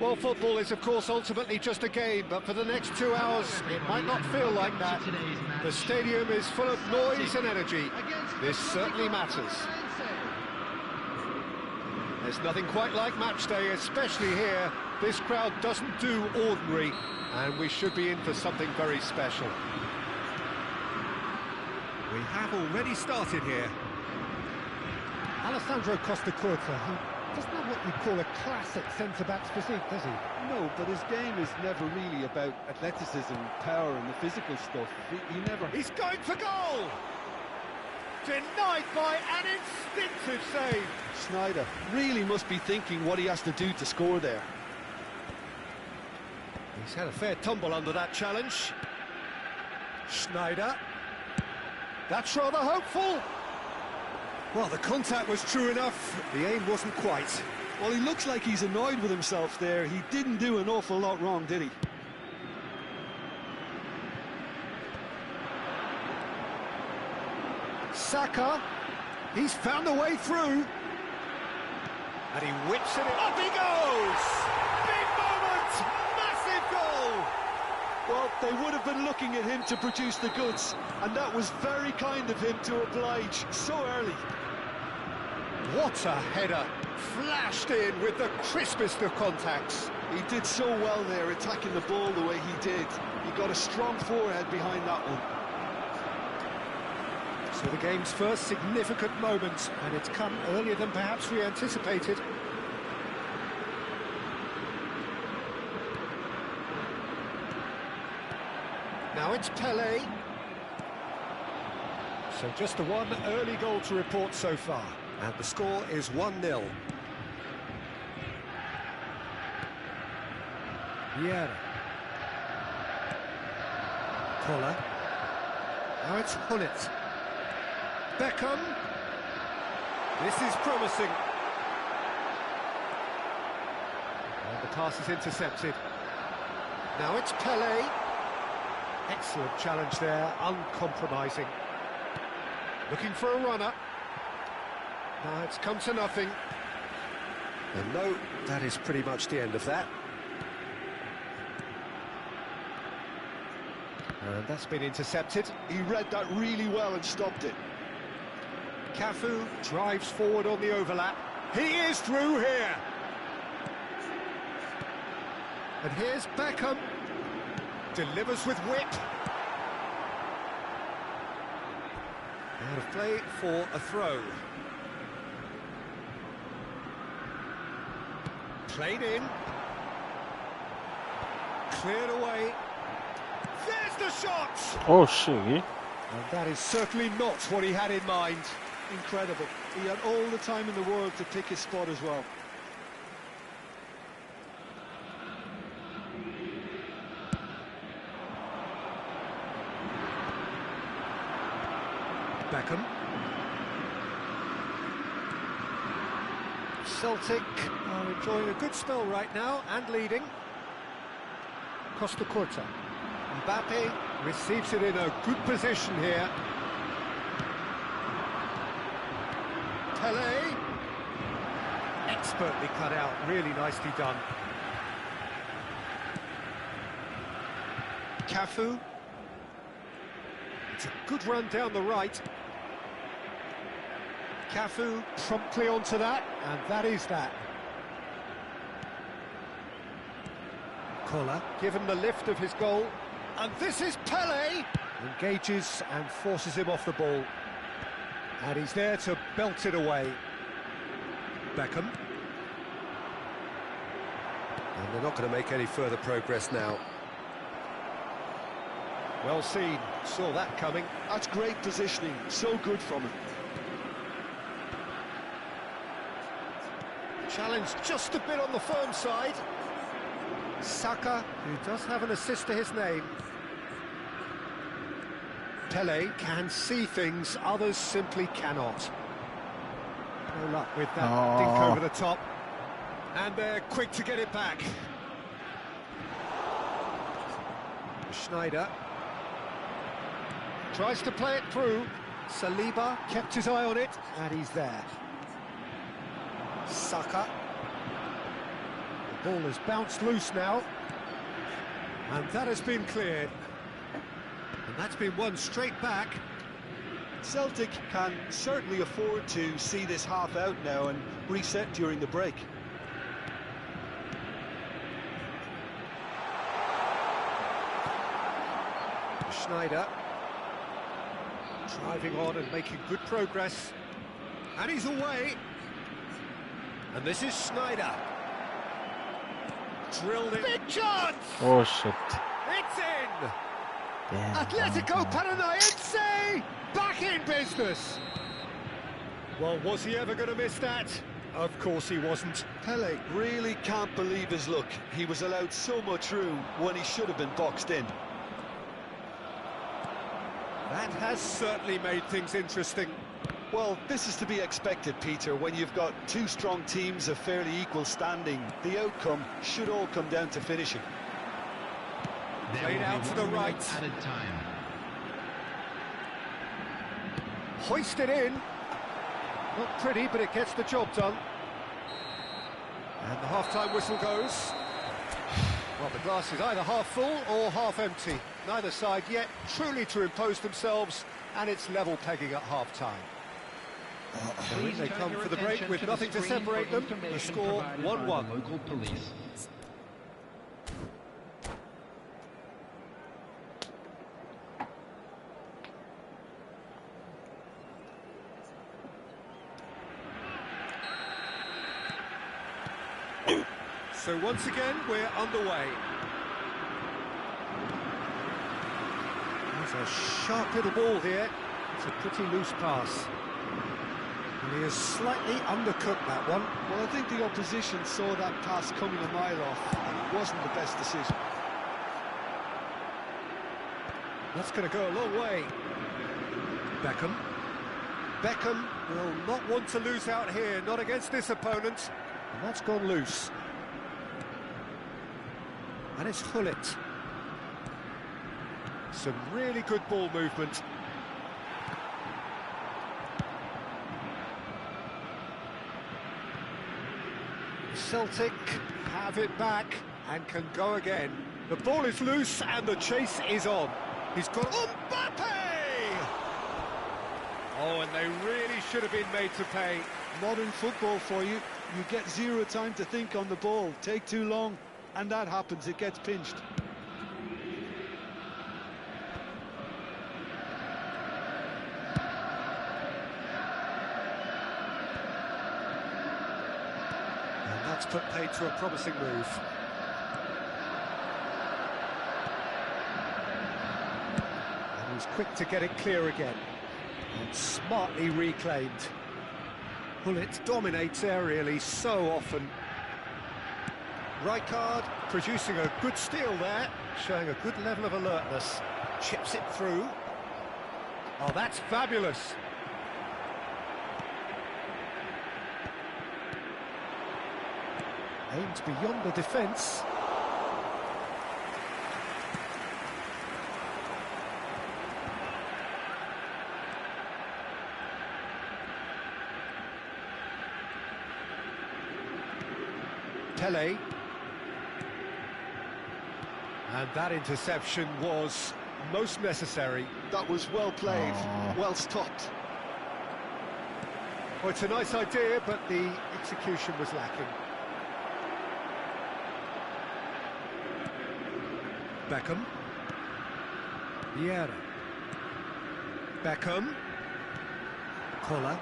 Well, football is, of course, ultimately just a game, but for the next 2 hours, it might not feel like that. The stadium is full of noise and energy. This certainly matters. There's nothing quite like match day, especially here. This crowd doesn't do ordinary, and we should be in for something very special. We have already started here. Alessandro Costa-Curta, he doesn't have what you call a classic centre-back's physique, does he? No, but his game is never really about athleticism, power and the physical stuff. He never... He's going for goal! Denied by an instinctive save. Sneijder really must be thinking what he has to do to score there. He's had a fair tumble under that challenge. Sneijder. That's rather hopeful. Well, the contact was true enough. The aim wasn't quite. Well, he looks like he's annoyed with himself there. He didn't do an awful lot wrong, did he? Saka. He's found a way through. And he whips it in. Up he goes! Big moment! Massive goal! Well, they would have been looking at him to produce the goods, and that was very kind of him to oblige so early. What a header! Flashed in with the crispest of contacts. He did so well there, attacking the ball the way he did. He got a strong forehead behind that one. So the game's first significant moment, and it's come earlier than perhaps we anticipated. Now it's Pelé. So just the one early goal to report so far, and the score is 1-0. Vieira. Koller. Now it's Hullet. Beckham. This is promising. And the pass is intercepted. Now it's Pelé. Excellent challenge there, uncompromising. Looking for a runner. Now it's come to nothing. And no, that is pretty much the end of that. And that's been intercepted. He read that really well and stopped it. Cafu drives forward on the overlap. He is through here. And here's Beckham. Delivers with whip. Out of play for a throw. Played in. Cleared away. There's the shot! Oh, shit. And that is certainly not what he had in mind. Incredible. He had all the time in the world to pick his spot as well. Beckham. Celtic are enjoying a good spell right now and leading. Costa-Curta. Mbappe receives it in a good position here. Pelé. Expertly cut out, really nicely done. Cafu. It's a good run down the right. Cafu promptly onto that, and that is that. Koller, given the lift of his goal, and this is Pelé! Engages and forces him off the ball. And he's there to belt it away. Beckham. And they're not going to make any further progress now. Well seen, saw that coming. That's great positioning, so good from him. Challenge just a bit on the firm side. Saka, who does have an assist to his name. Pelé can see things others simply cannot. No luck with that dink over the top. And they're quick to get it back. Sneijder tries to play it through. Saliba kept his eye on it, and he's there. Saka. Ball has bounced loose now. And that has been cleared. And that's been won straight back. Celtic can certainly afford to see this half out now and reset during the break. Schneider driving on and making good progress, and he's away. And this is Schneider, drilled it. Big chance! Oh shit. It's in. Damn. Atletico Paranaense back in business. Well, was he ever going to miss that? Of course he wasn't. Pele really can't believe his luck. He was allowed so much room when he should have been boxed in. That has certainly made things interesting. Well, this is to be expected, Peter. When you've got two strong teams of fairly equal standing, the outcome should all come down to finishing. Played out to the right. Added time. Hoisted in. Not pretty, but it gets the job done. And the half-time whistle goes. Well, the glass is either half full or half empty. Neither side yet truly to impose themselves, and it's level pegging at half-time. So in they come for the break with nothing to separate them. The score 1-1. Local police. So once again, we're underway. There's a sharp little ball here. It's a pretty loose pass. And he has slightly undercooked that one. Well, I think the opposition saw that pass coming a mile off, and it wasn't the best decision. That's going to go a long way. Beckham. Beckham will not want to lose out here, not against this opponent. And that's gone loose. And it's Hullet. Some really good ball movement. Celtic have it back and can go again. The ball is loose and the chase is on. He's got Mbappe! Oh, and they really should have been made to pay. Modern football for you. You get zero time to think on the ball. Take too long, and that happens. It gets pinched. And that's put paid to a promising move. And he's quick to get it clear again. And smartly reclaimed. Hullet dominates aerially so often. Rijkaard producing a good steal there, showing a good level of alertness. Chips it through. Oh, that's fabulous. Aims beyond the defence. Pele. And that interception was most necessary. That was well played, well stopped. Well, it's a nice idea, but the execution was lacking. Beckham. Vieira. Beckham. Koller.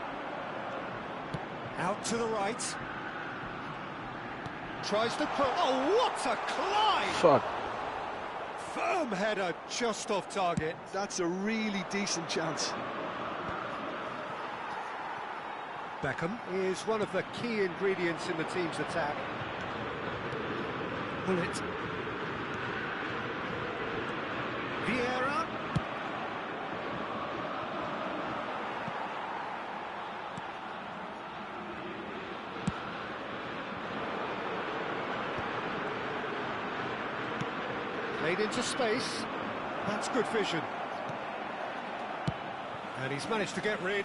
Out to the right. Tries to cross. Oh, what a climb! Fuck. Firm header just off target. That's a really decent chance. Beckham is one of the key ingredients in the team's attack. Hullet. Vieira. Played into space. That's good vision. And he's managed to get rid.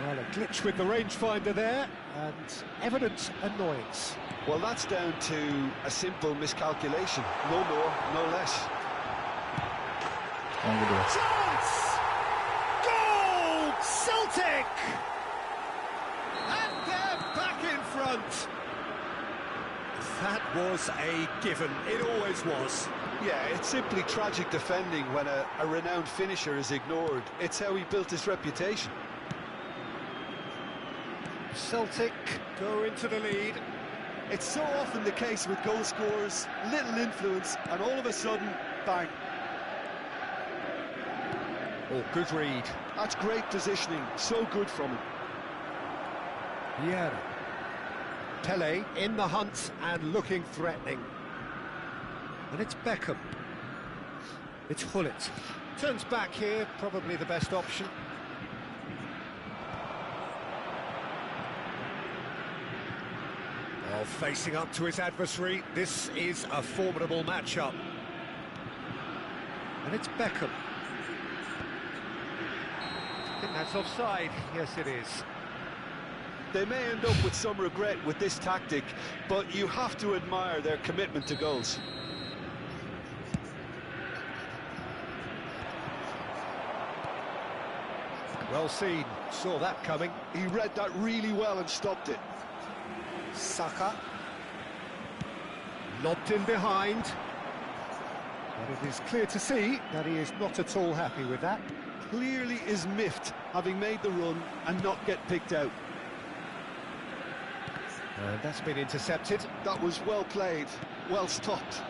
Well, a glitch with the rangefinder there, and evident annoyance. Well, that's down to a simple miscalculation. No more, no less. Chance! Goal! Celtic! And they're back in front. That was a given. It always was. Yeah, it's simply tragic defending when a renowned finisher is ignored. It's how he built his reputation. Celtic go into the lead. It's so often the case with goal scorers, little influence, and all of a sudden, bang. Oh, good read. That's great positioning, so good from him. Yeah. Pele in the hunt and looking threatening. And it's Beckham. It's Hullet. Turns back here, probably the best option. Oh, facing up to his adversary, this is a formidable matchup. And it's Beckham. I think that's offside. Yes, it is. They may end up with some regret with this tactic, but you have to admire their commitment to goals. Well seen. Saw that coming. He read that really well and stopped it. Saka. Lobbed in behind. But it is clear to see that he is not at all happy with that. Clearly is miffed, having made the run and not get picked out. And that's been intercepted. That was well played, well stopped.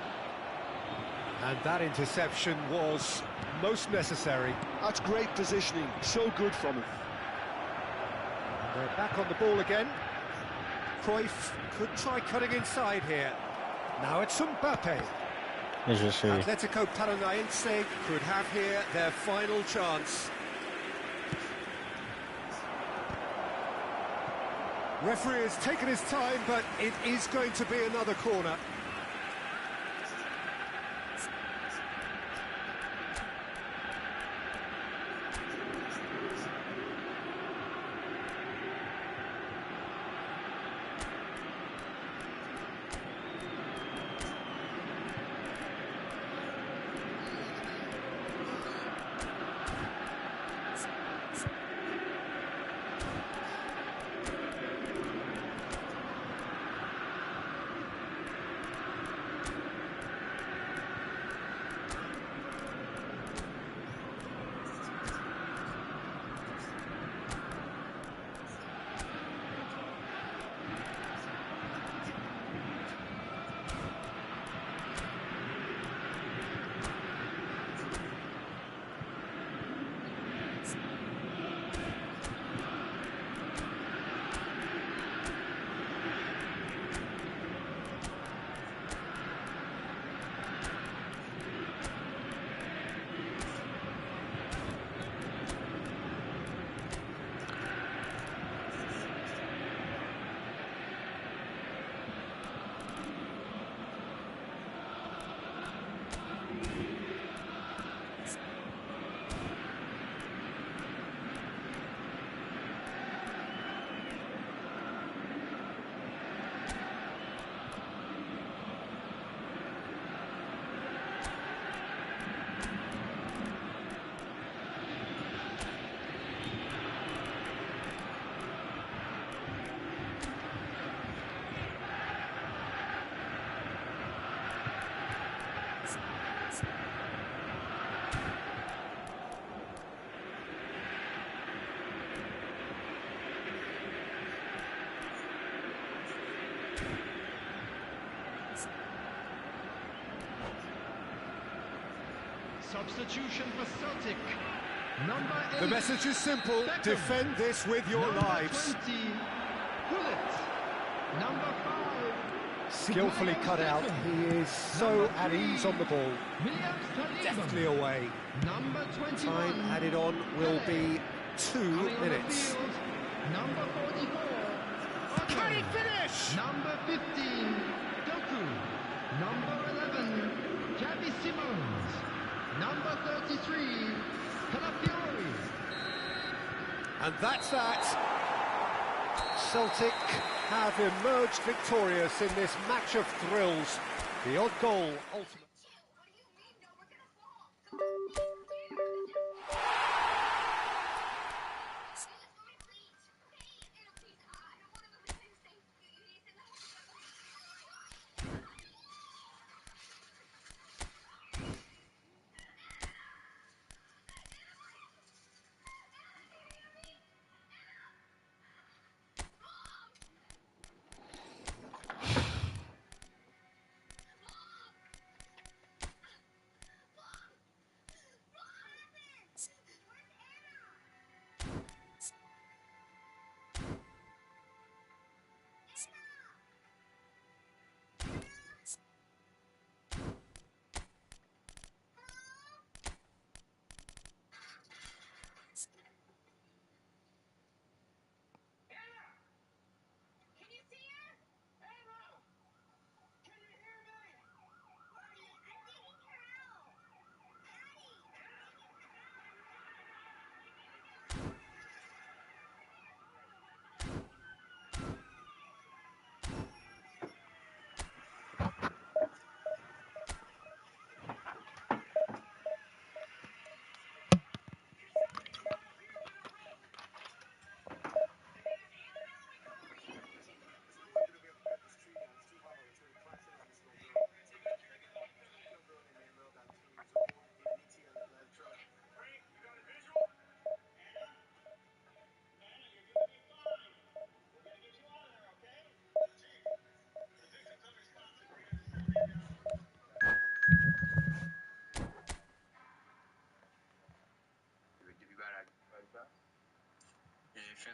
And that interception was most necessary. That's great positioning, so good from him. And they're back on the ball again. Cruyff could try cutting inside here. Now it's Mbappe. Atletico Paranaense could have here their final chance. Referee has taken his time, but it is going to be another corner. Substitution for Celtic. Number 8. The message is simple. Beckham. Defend this with your Number lives. 20. Hullet. Number 5. Skillfully cut out. He is so at ease on the ball. Deftly away. Number 21. Time added on will be 2 minutes. Number 44. Can he finish? Number 15. Doku. Number 11. Gabby Simons. Number 33. Calafiori. And that's that. Celtic have emerged victorious in this match of thrills. The odd goal ultimately.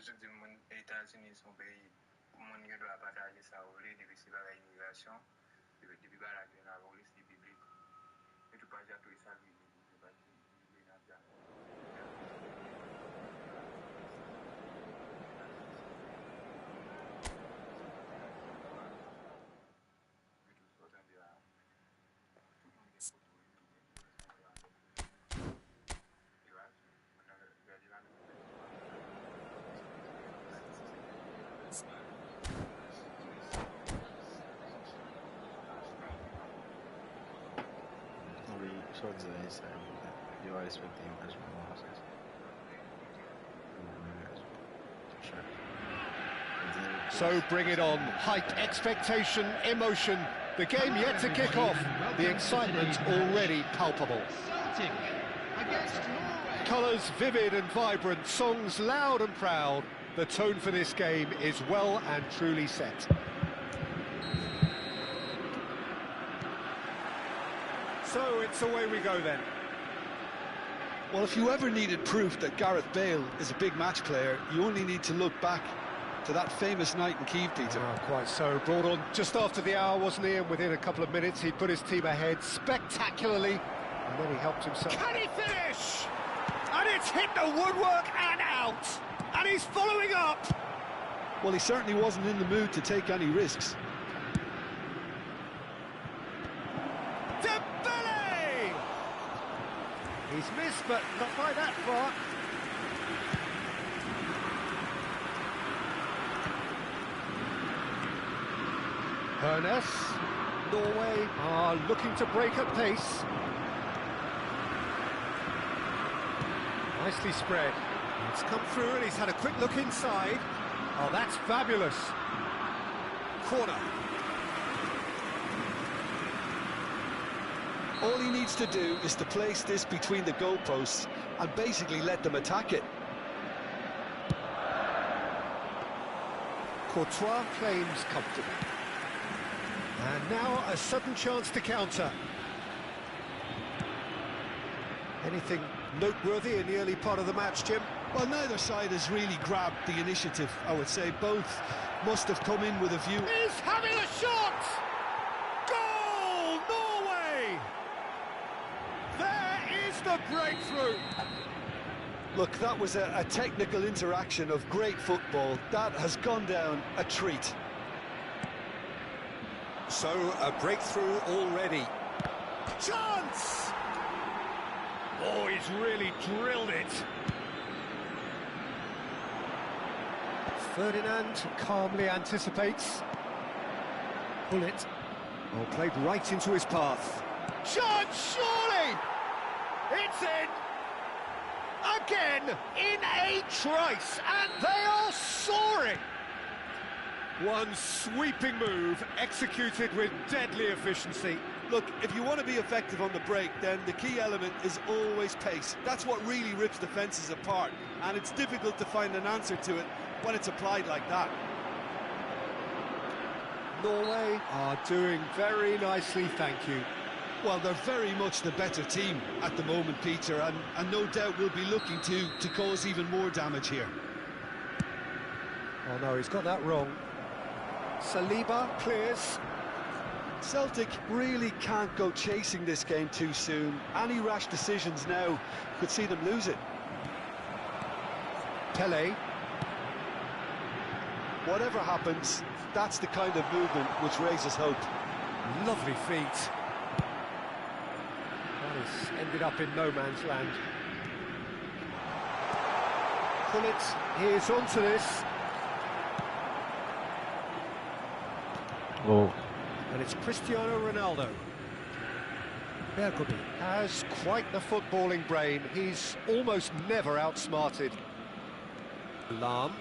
Facebook du monde États-Unis son pays monde qui doit partager ça ou les depuis la immigration depuis la police biblique et tout pas tout ça lui You are expecting much more. So bring it on. Hype, expectation, emotion. The game yet to kick off. The excitement already palpable. Celtic against Norway. Colours vivid and vibrant, songs loud and proud. The tone for this game is well and truly set. So it's away we go then. Well, if you ever needed proof that Gareth Bale is a big match player, you only need to look back to that famous night in Kiev, Peter. Oh, quite so. Brought on just after the hour, wasn't he? And within a couple of minutes, he put his team ahead spectacularly. And then he helped himself. Can he finish? And it's hit the woodwork and out. And he's following up. Well, he certainly wasn't in the mood to take any risks. He's missed, but not by that far. Hernes, Norway are looking to break at pace. Nicely spread. It's come through and he's had a quick look inside. Oh, that's fabulous. Corner. All he needs to do is to place this between the goalposts and basically let them attack it. Courtois claims comfortably. And now a sudden chance to counter. Anything noteworthy in the early part of the match, Jim? Well, neither side has really grabbed the initiative, I would say. Both must have come in with a view. He's having a shot! Goal, Norway! There is the breakthrough! Look, that was a technical interaction of great football. That has gone down a treat. So, a breakthrough already. Chance! Oh, he's really drilled it. Ferdinand calmly anticipates. Bullet. Oh, played right into his path. Chance, surely! It's in! Again, in a trice, and they are soaring! One sweeping move, executed with deadly efficiency. Look, if you want to be effective on the break, then the key element is always pace. That's what really rips defences apart, and it's difficult to find an answer to it when it's applied like that. Norway are doing very nicely, thank you. Well, they're very much the better team at the moment, Peter, and no doubt will be looking to cause even more damage here. Oh no, he's got that wrong. Saliba clears. Celtic really can't go chasing this game too soon. Any rash decisions now could see them lose it. Pele. Whatever happens, that's the kind of movement which raises hope. Lovely feet. That has ended up in no man's land. Bullet, here's onto this. Oh. And it's Cristiano Ronaldo. Bergobi has quite the footballing brain. He's almost never outsmarted. Lam.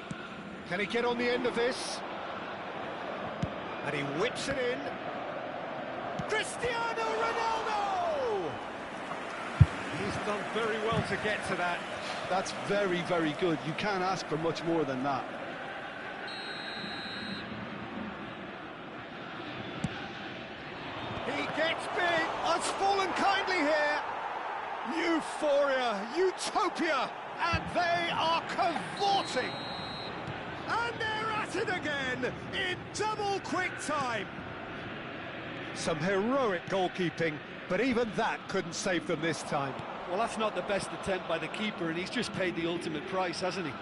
Can he get on the end of this? And he whips it in. Cristiano Ronaldo! He's done very well to get to that. That's very, very good. You can't ask for much more than that. He gets big. Has fallen kindly here. Euphoria, utopia, and they are cavorting. And they're at it again in double quick time. Some heroic goalkeeping, but even that couldn't save them this time. Well, that's not the best attempt by the keeper, and he's just paid the ultimate price, hasn't he?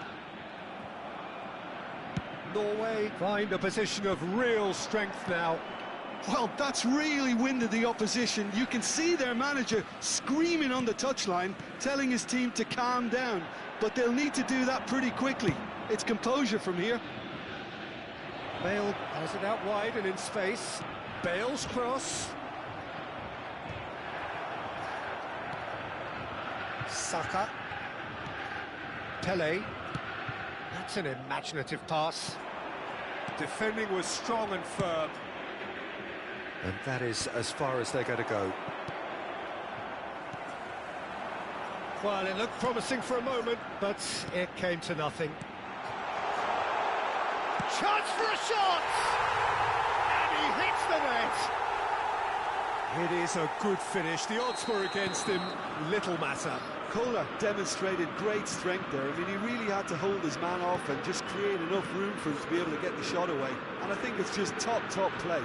Norway find a position of real strength now. Well, that's really winded the opposition. You can see their manager screaming on the touchline, telling his team to calm down, but they'll need to do that pretty quickly. It's composure from here. Bale has it out wide and in space. Bale's cross. Saka. Pele. That's an imaginative pass. Defending was strong and firm. And that is as far as they're going to go. Well, it looked promising for a moment, but it came to nothing. Chance for a shot! And he hits the net! It is a good finish. The odds were against him. Little matter. Kohler demonstrated great strength there. I mean, he really had to hold his man off and just create enough room for him to be able to get the shot away. And I think it's just top play.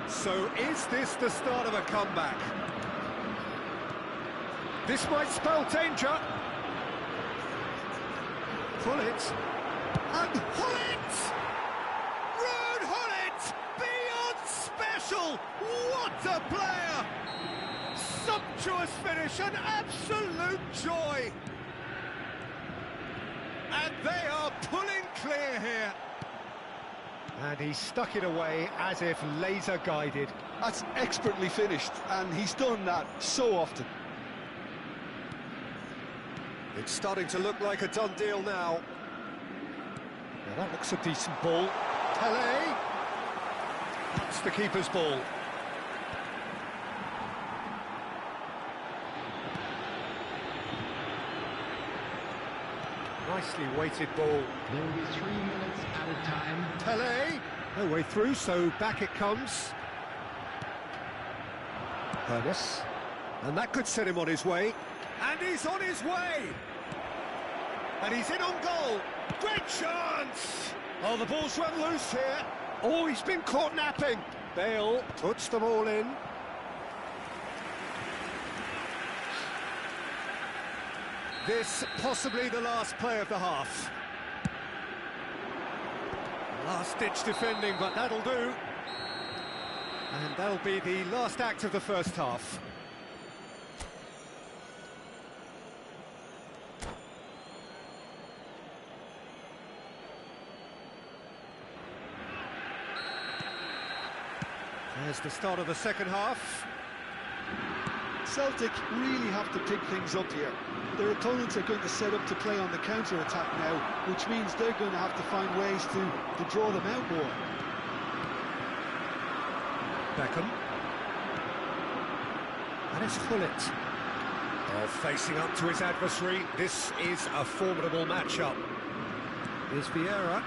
So is this the start of a comeback? This might spell danger. Hullet. And Hullet! Ruud Hullet! Beyond special! What a player! Sumptuous finish, an absolute joy! And they are pulling clear here. And he stuck it away as if laser guided. That's expertly finished, and he's done that so often. It's starting to look like a done deal now. Now that looks a decent ball. Pele! That's the keeper's ball. Nicely weighted ball. There will be 3 minutes at a time. Pele! No way through, so back it comes. Ernest. And that could set him on his way. And he's on his way! And he's in on goal! Great chance! Oh, the ball's run loose here. Oh, he's been caught napping. Bale puts them all in. This possibly the last play of the half. Last-ditch defending, but that'll do. And that'll be the last act of the first half. There's the start of the second half. Celtic really have to pick things up here. Their opponents are going to set up to play on the counter-attack now, which means they're going to have to find ways to draw them out more. Beckham. And it's Hullet. Oh, facing up to his adversary. This is a formidable matchup. Here's Vieira.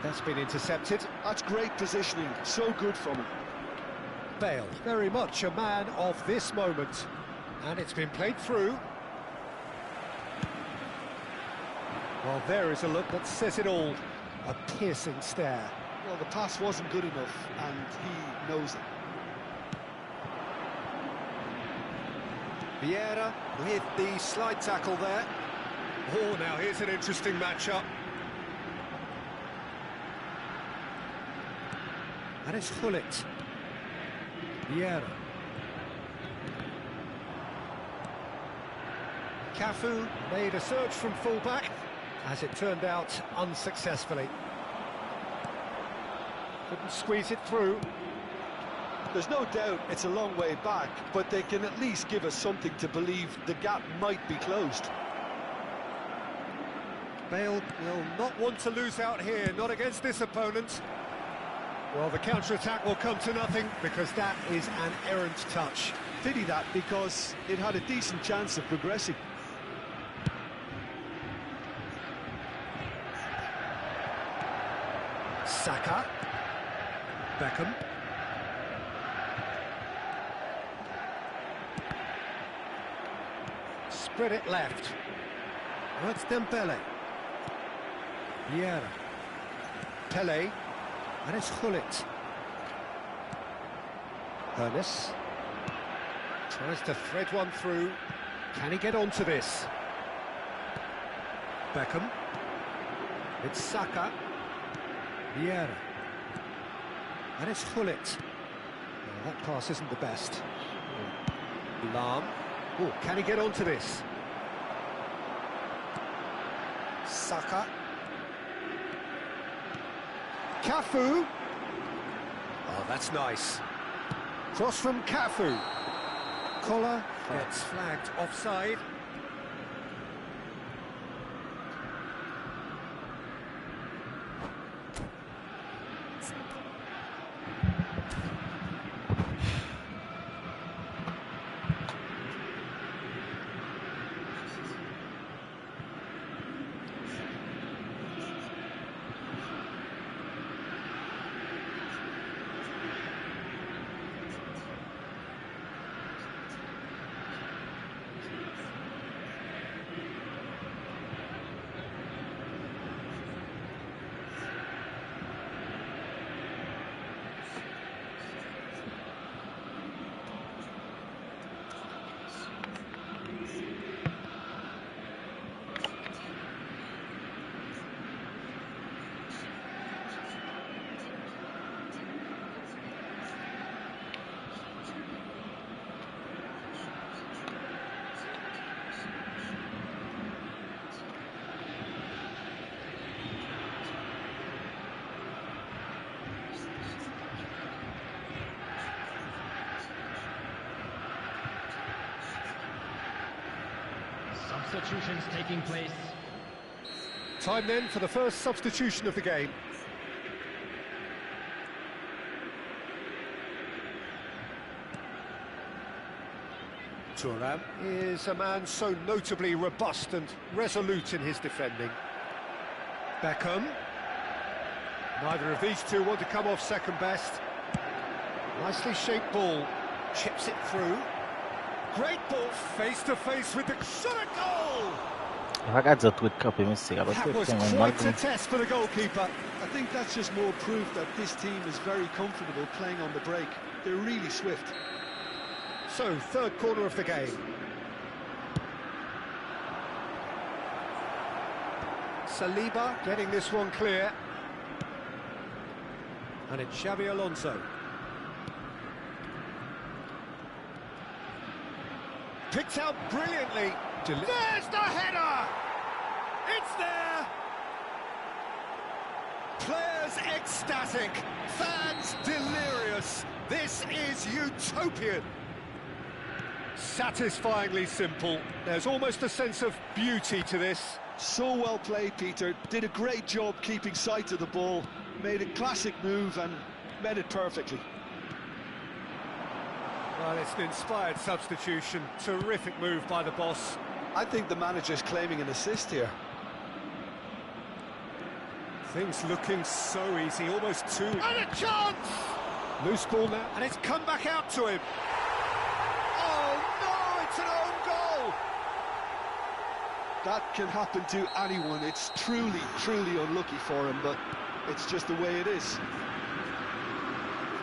That's been intercepted. That's great positioning, so good from him. Bale, very much a man of this moment. And it's been played through. Well, there is a look that says it all. A piercing stare. Well, the pass wasn't good enough, and he knows it. Vieira with the slide tackle there. Oh, now here's an interesting matchup. And it's Hullet. Vieira. Cafu made a surge from fullback, as it turned out unsuccessfully. Couldn't squeeze it through. There's no doubt it's a long way back, but they can at least give us something to believe the gap might be closed. Bale will not want to lose out here, not against this opponent. Well, the counter-attack will come to nothing because that is an errant touch. Pity that, because it had a decent chance of progressing. Saka. Beckham. Spread it left. Oh, it's Dembele. Vieira. Pele. And it's Hullet. Ernest. Tries to thread one through. Can he get onto this? Beckham. It's Saka. Vieira. And it's Hullet. Well, that pass isn't the best. Lahm. Oh, can he get onto this? Saka. Cafu. Oh, that's nice. Cross from Cafu. Collar gets flagged offside. Substitutions taking place. Time then for the first substitution of the game. Thuram is a man so notably robust and resolute in his defending. Beckham. Neither of these two want to come off second best. Nicely shaped ball. Chips it through. Great ball, face to face with the shot at goal! Ragazzo tweet copy missing. That was quite a test for the goalkeeper. I think that's just more proof that this team is very comfortable playing on the break. They're really swift. So, third corner of the game. Saliba getting this one clear. And it's Xabi Alonso. Picked out brilliantly. There's the header! It's there! Players ecstatic, fans delirious. This is utopian. Satisfyingly simple. There's almost a sense of beauty to this. So well played, Peter. Did a great job keeping sight of the ball. Made a classic move and met it perfectly. Well, it's an inspired substitution. Terrific move by the boss. I think the manager's claiming an assist here. Things looking so easy, almost too... And a chance! Loose ball now, and it's come back out to him. Oh, no, it's an own goal! That can happen to anyone. It's truly, truly unlucky for him, but it's just the way it is.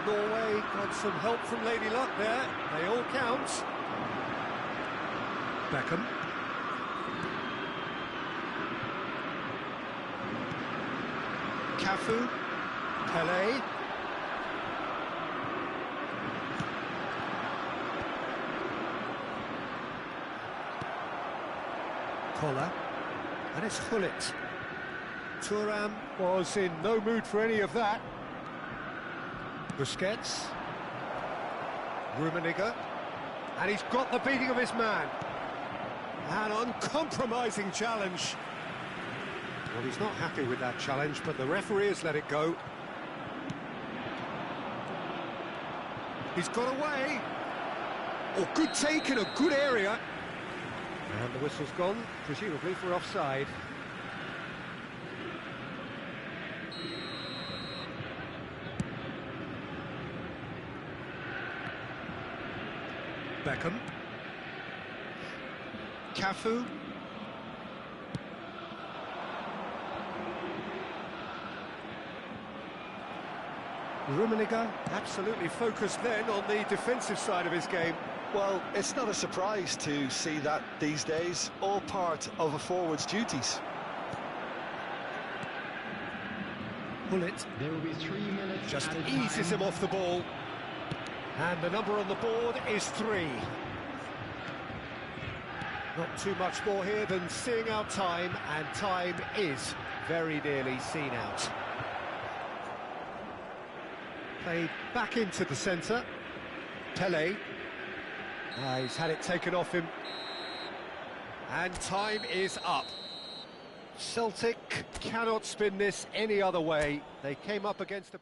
Norway got some help from Lady Luck there. They all count. Beckham. Cafu. Pelé. Collar. And it's Hullet. Thuram was in no mood for any of that. Busquets. Rummenigge. And he's got the beating of his man. An uncompromising challenge. Well, he's not happy with that challenge, but the referee has let it go. He's got away. Oh, good take in a good area. And the whistle's gone, presumably for offside. Beckham. Cafu. Rummenigge absolutely focused then on the defensive side of his game. Well, it's not a surprise to see that these days, all part of a forward's duties. Hullet There will be 3 minutes. just added eases time. him off the ball. And the number on the board is 3. Not too much more here than seeing out time, and time is very nearly seen out. Played back into the centre. Pelé. He's had it taken off him. And time is up. Celtic cannot spin this any other way. They came up against a...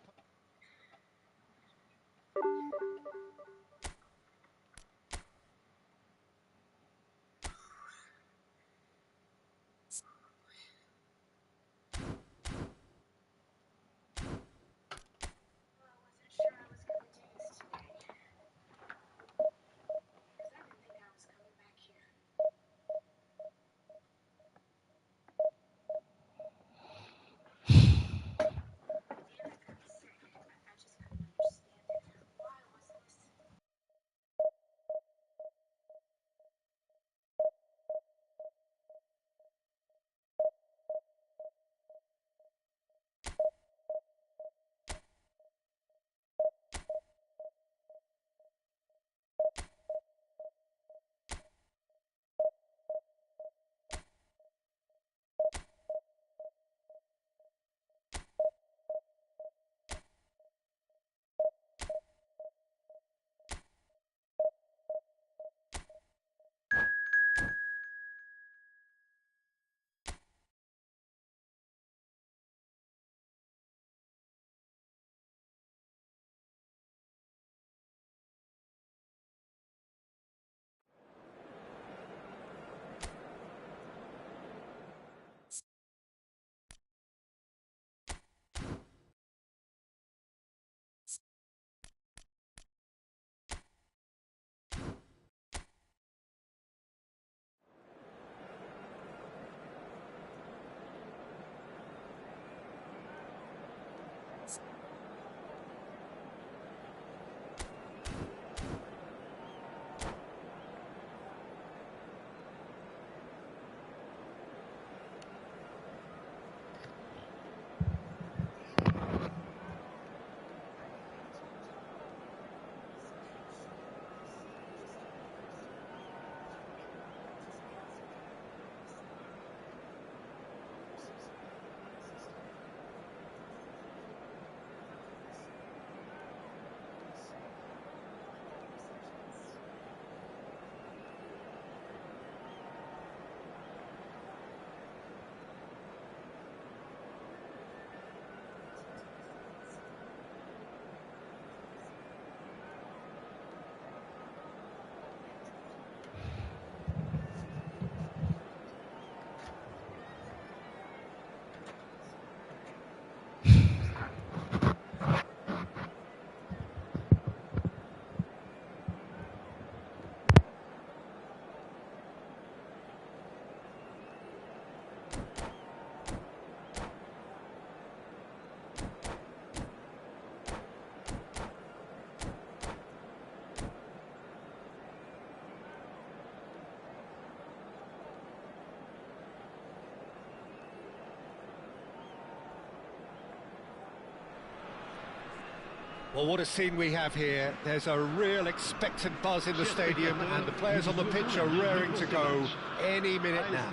Well, what a scene we have here. There's a real expectant buzz in the stadium, and the players on the pitch are raring to go any minute now.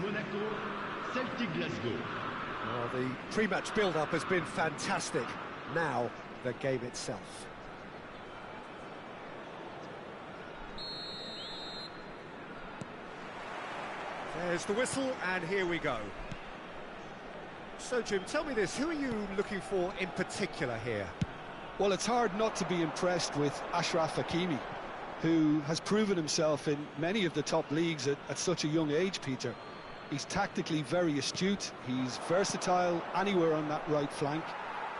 Celtic Glasgow. Well, the pre-match build-up has been fantastic. Now, the game itself. There's the whistle, and here we go. So, Jim, tell me this, who are you looking for in particular here? Well, it's hard not to be impressed with Achraf Hakimi, who has proven himself in many of the top leagues at such a young age, Peter. He's tactically very astute, he's versatile anywhere on that right flank,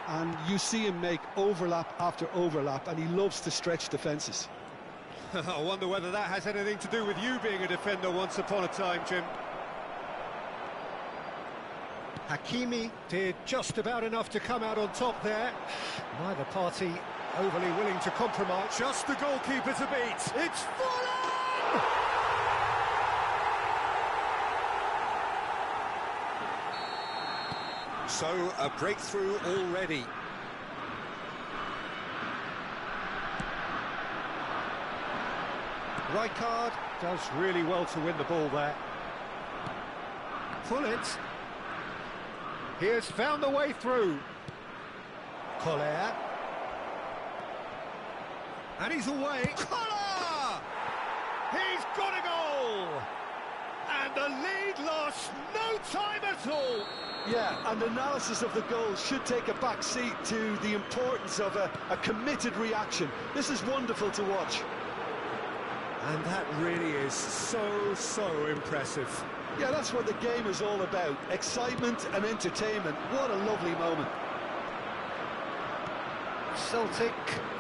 and you see him make overlap after overlap, and he loves to stretch defences. I wonder whether that has anything to do with you being a defender once upon a time, Jim. Hakimi did just about enough to come out on top there. Neither party overly willing to compromise. Just the goalkeeper to beat. It's Fulham! So, a breakthrough already. Rijkaard does really well to win the ball there. Pull it. He has found the way through. Collier. And he's away. Collier! He's got a goal! And the lead lost no time at all. Yeah, and analysis of the goal should take a back seat to the importance of a committed reaction. This is wonderful to watch. And that really is so impressive. Yeah, that's what the game is all about. Excitement and entertainment. What a lovely moment. Celtic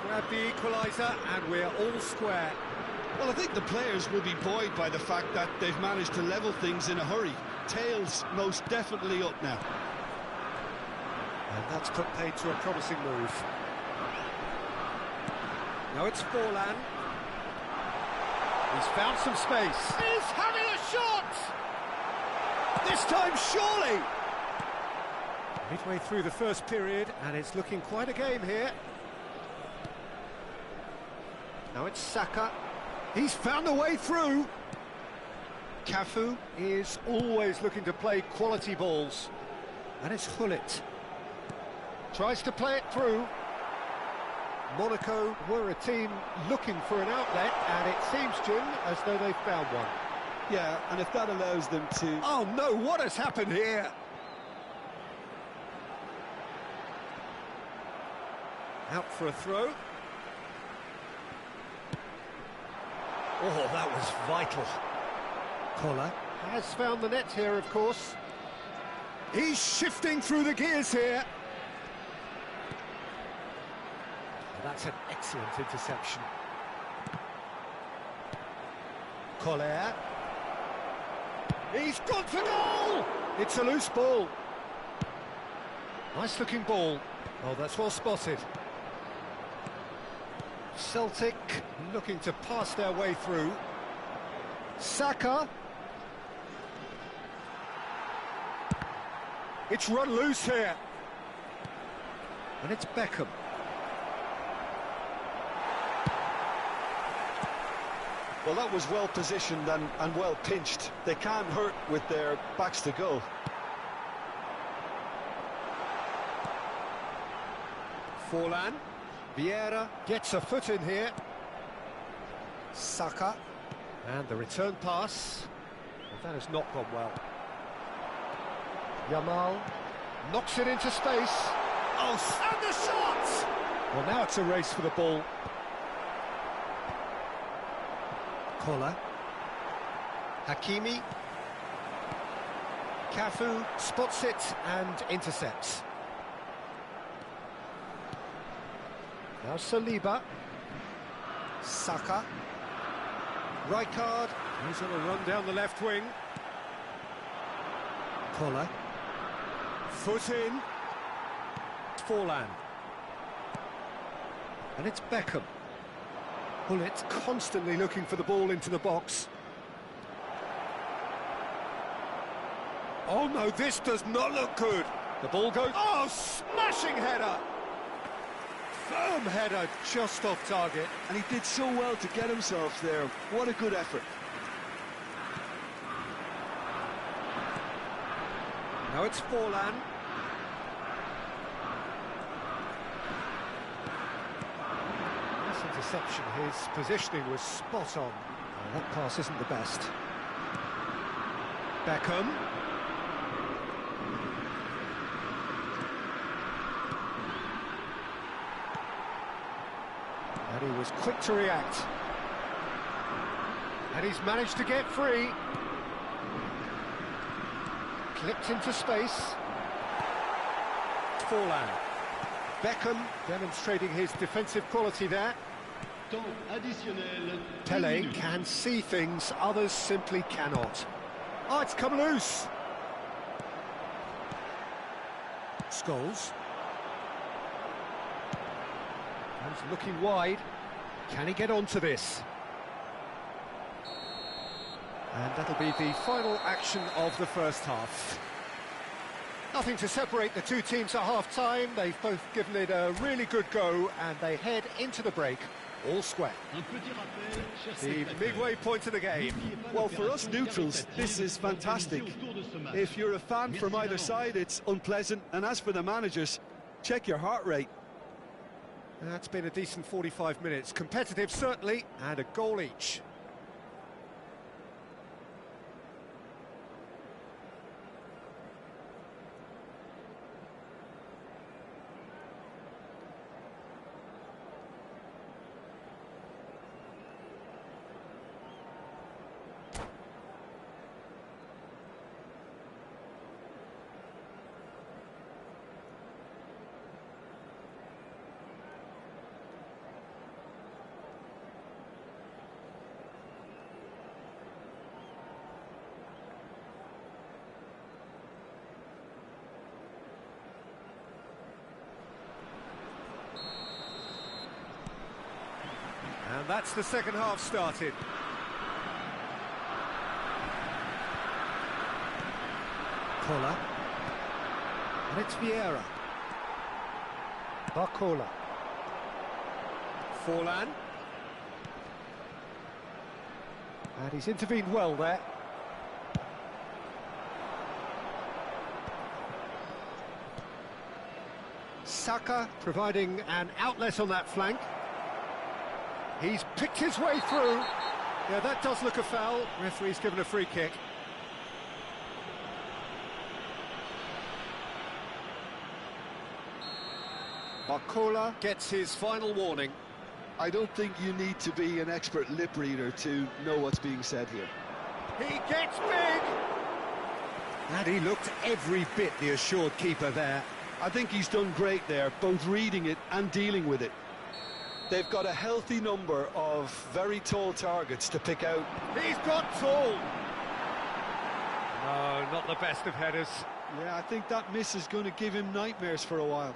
grab the equaliser and we're all square. Well, I think the players will be buoyed by the fact that they've managed to level things in a hurry. Tails most definitely up now. And that's put paid to a promising move. Now it's Forlan. He's found some space. He's having a shot! This time, surely! Midway through the first period, and it's looking quite a game here. Now it's Saka. He's found a way through. Cafu is always looking to play quality balls. And it's Hullet. Tries to play it through. Monaco were a team looking for an outlet, and it seems, Jim, as though they've found one. Yeah, and if that allows them to... Oh no, what has happened here? Out for a throw. Oh, that was vital. Collar has found the net here, of course. He's shifting through the gears here. That's an excellent interception. Collier. He's gone for goal! It's a loose ball. Nice looking ball. Oh, that's well spotted. Celtic looking to pass their way through. Saka. It's run loose here. And it's Beckham. Well, that was well positioned and well pinched. They can't hurt with their backs to goal. Forlan. Vieira gets a foot in here. Saka. And the return pass. Well, that has not gone well. Yamal knocks it into space. Oh, and the shot! Well, now it's a race for the ball. Collar. Hakimi. Cafu spots it and intercepts. Now Saliba. Saka. Rijkaard. He's on a run down the left wing. Collar. Foot in. Forlan. And it's Beckham. Hullet constantly looking for the ball into the box. Oh no, this does not look good. The ball goes... Oh, smashing header! Firm header, just off target. And he did so well to get himself there. What a good effort. Now it's Forlan. Nice interception. His positioning was spot on. Oh, that pass isn't the best. Beckham. And he was quick to react. And he's managed to get free. Clipped into space. Forlan. Beckham demonstrating his defensive quality there. Temps additionnel. Pele can see things others simply cannot. Oh, it's come loose. Scholes. He's looking wide. Can he get onto this? And that'll be the final action of the first half. Nothing to separate the two teams at half-time. They've both given it a really good go, and they head into the break all square. Un petit rappel, chers The spectateurs. midway point of the game. Well, for us neutrals, this is fantastic. If you're a fan from either side, it's unpleasant. And as for the managers, check your heart rate. That's been a decent 45 minutes. Competitive, certainly, and a goal each. And that's the second half started. Kola. And it's Vieira. Barcola. Forlan. And he's intervened well there. Saka providing an outlet on that flank. He's picked his way through. Yeah, that does look a foul. Referee's given a free kick. Barcola gets his final warning. I don't think you need to be an expert lip reader to know what's being said here. He gets big! And he looked every bit the assured keeper there. I think he's done great there, both reading it and dealing with it. They've got a healthy number of very tall targets to pick out. He's got tall! No, not the best of headers. Yeah, I think that miss is going to give him nightmares for a while.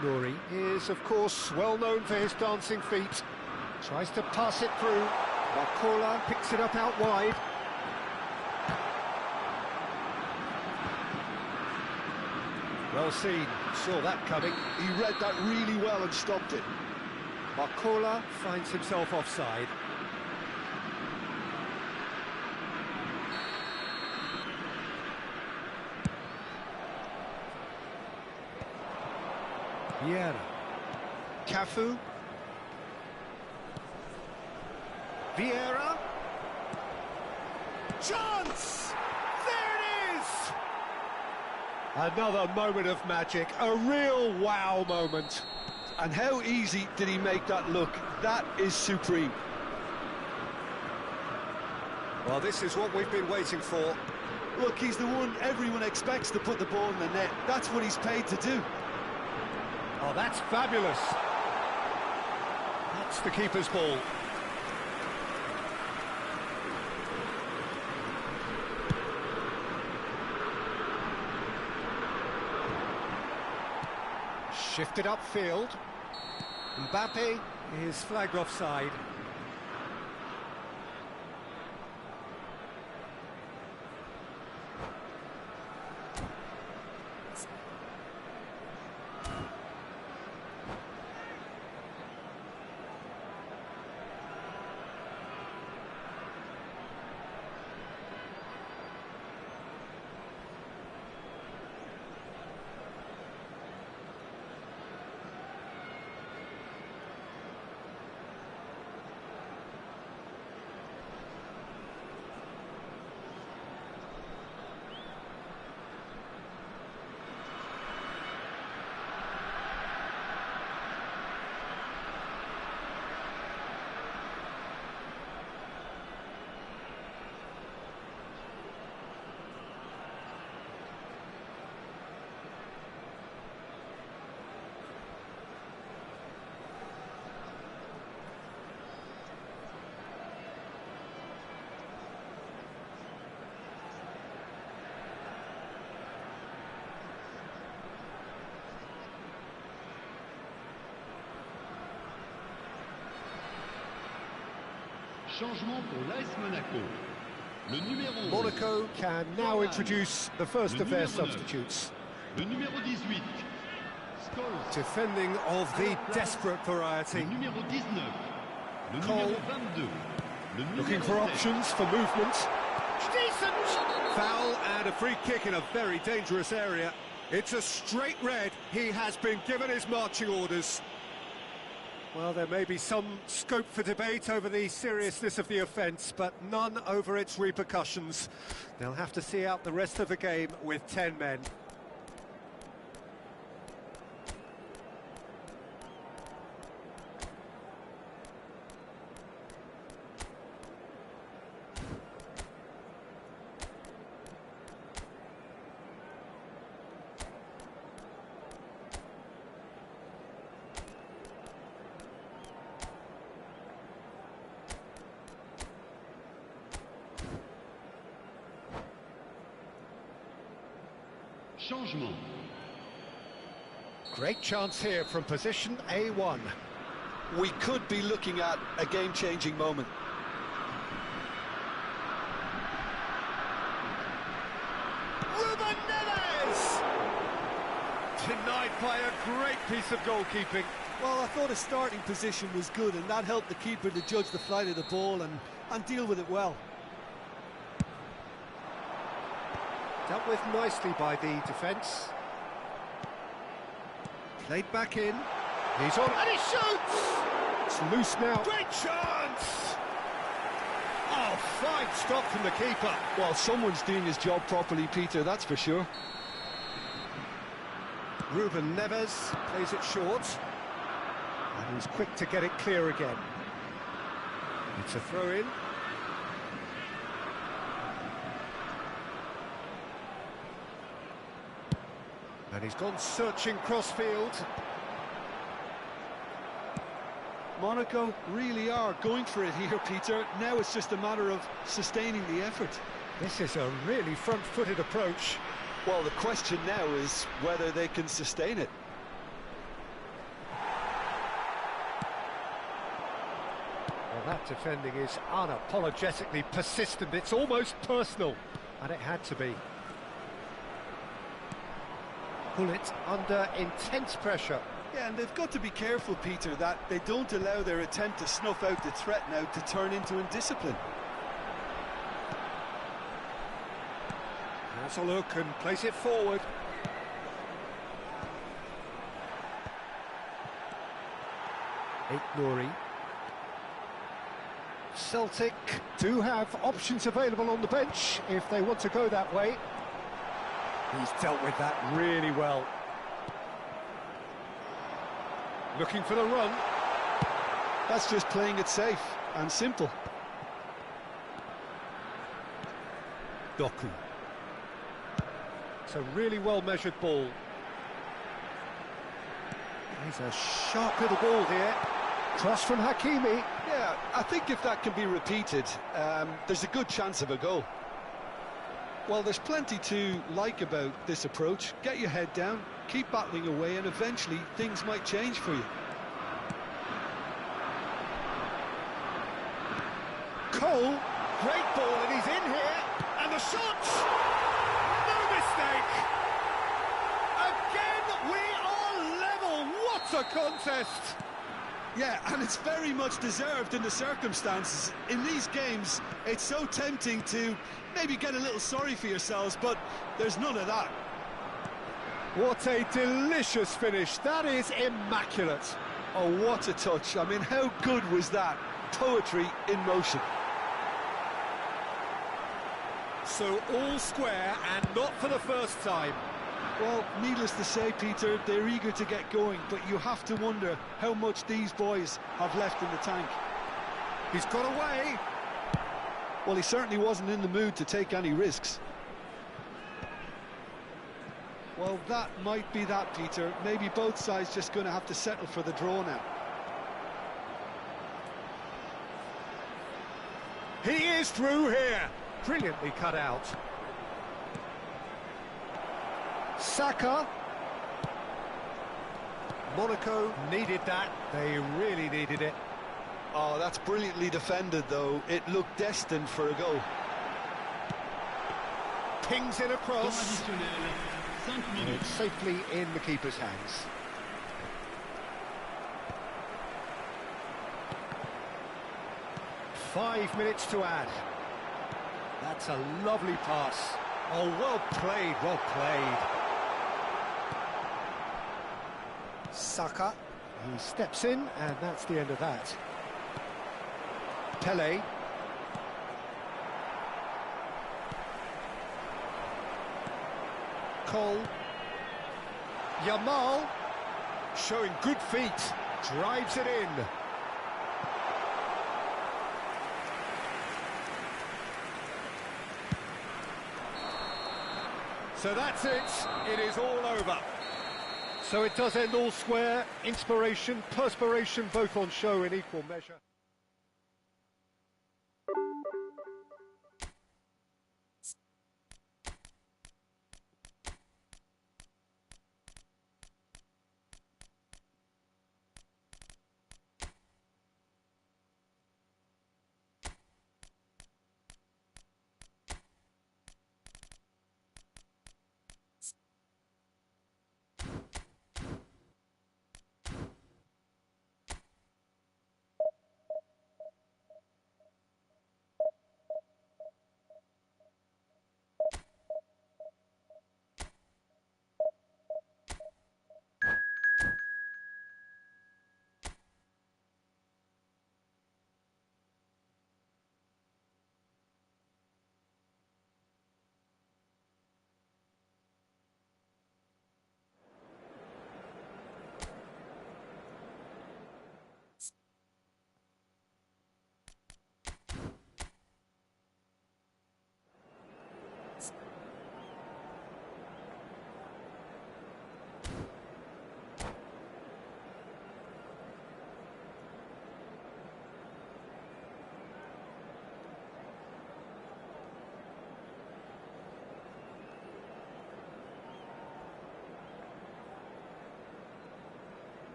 Nouri is, of course, well known for his dancing feet. Tries to pass it through. Barcola picks it up out wide. Well seen, saw that coming. He read that really well and stopped it. Barcola finds himself offside. Vieira. Cafu. Vieira. Chance! There it is! Another moment of magic, a real wow moment. And how easy did he make that look? That is supreme. Well, this is what we've been waiting for. Look, he's the one everyone expects to put the ball in the net. That's what he's paid to do. Oh, that's fabulous. That's the keeper's ball. Shifted upfield. Mbappe is flagged offside. Changement pour l'AS Monaco. Le numéro 11. Monaco can now introduce the first of their substitutes. Le numéro 18. Scholes. Defending of the desperate Le variety. numéro 19. Le Cole. numéro 22. Le numéro Looking for 7. options for movement. Decent! Foul and a free kick in a very dangerous area. It's a straight red. He has been given his marching orders. Well, there may be some scope for debate over the seriousness of the offence, but none over its repercussions. They'll have to see out the rest of the game with 10 men. Changement. Great chance here from position A1. We could be looking at a game-changing moment. Ruben Neves! Denied by a great piece of goalkeeping. Well, I thought his starting position was good, and that helped the keeper to judge the flight of the ball and deal with it well. Dealt with nicely by the defence. Played back in. He's on, and he shoots! It's loose now. Great chance! Oh, fine stop from the keeper. Well, someone's doing his job properly, Peter, that's for sure. Ruben Neves plays it short. And he's quick to get it clear again. It's a throw-in. And he's gone searching crossfield. Monaco really are going for it here, Peter. Now it's just a matter of sustaining the effort. This is a really front-footed approach. Well, the question now is whether they can sustain it. Well, that defending is unapologetically persistent. It's almost personal, and it had to be. Pull it under intense pressure. Yeah, and they've got to be careful, Peter, that they don't allow their attempt to snuff out the threat now to turn into indiscipline. Has a look and place it forward. Nouri. Celtic do have options available on the bench if they want to go that way. He's dealt with that really well. Looking for the run. That's just playing it safe and simple. Doku. It's a really well-measured ball. He's a sharp little ball here. Cross from Hakimi. Yeah, I think if that can be repeated, there's a good chance of a goal. Well, there's plenty to like about this approach. Get your head down, keep battling away, and eventually things might change for you. Cole, great ball, and he's in here, and the shot! No mistake! Again, we are level! What a contest! Yeah, and it's very much deserved in the circumstances. In these games, it's so tempting to maybe get a little sorry for yourselves, but there's none of that. What a delicious finish. That is immaculate. Oh, what a touch. I mean, how good was that? Poetry in motion. So all square, and not for the first time. Well, needless to say, Peter, they're eager to get going, but you have to wonder how much these boys have left in the tank. He's got away. Well, he certainly wasn't in the mood to take any risks. Well, that might be that, Peter. Maybe both sides just going to have to settle for the draw now. He is through here. Brilliantly cut out. Saka. Monaco needed that. They really needed it. Oh, that's brilliantly defended, though. It looked destined for a goal. Pings in a Temps cross. additionnel, 5 And minutes. it's safely in the keeper's hands. Five minutes to add. That's a lovely pass. Oh, well played, well played. Saka, he steps in, and that's the end of that. Pele. Cole. Yamal, showing good feet, drives it in. So that's it, it is all over. So it does end all square, inspiration, perspiration, both on show in equal measure.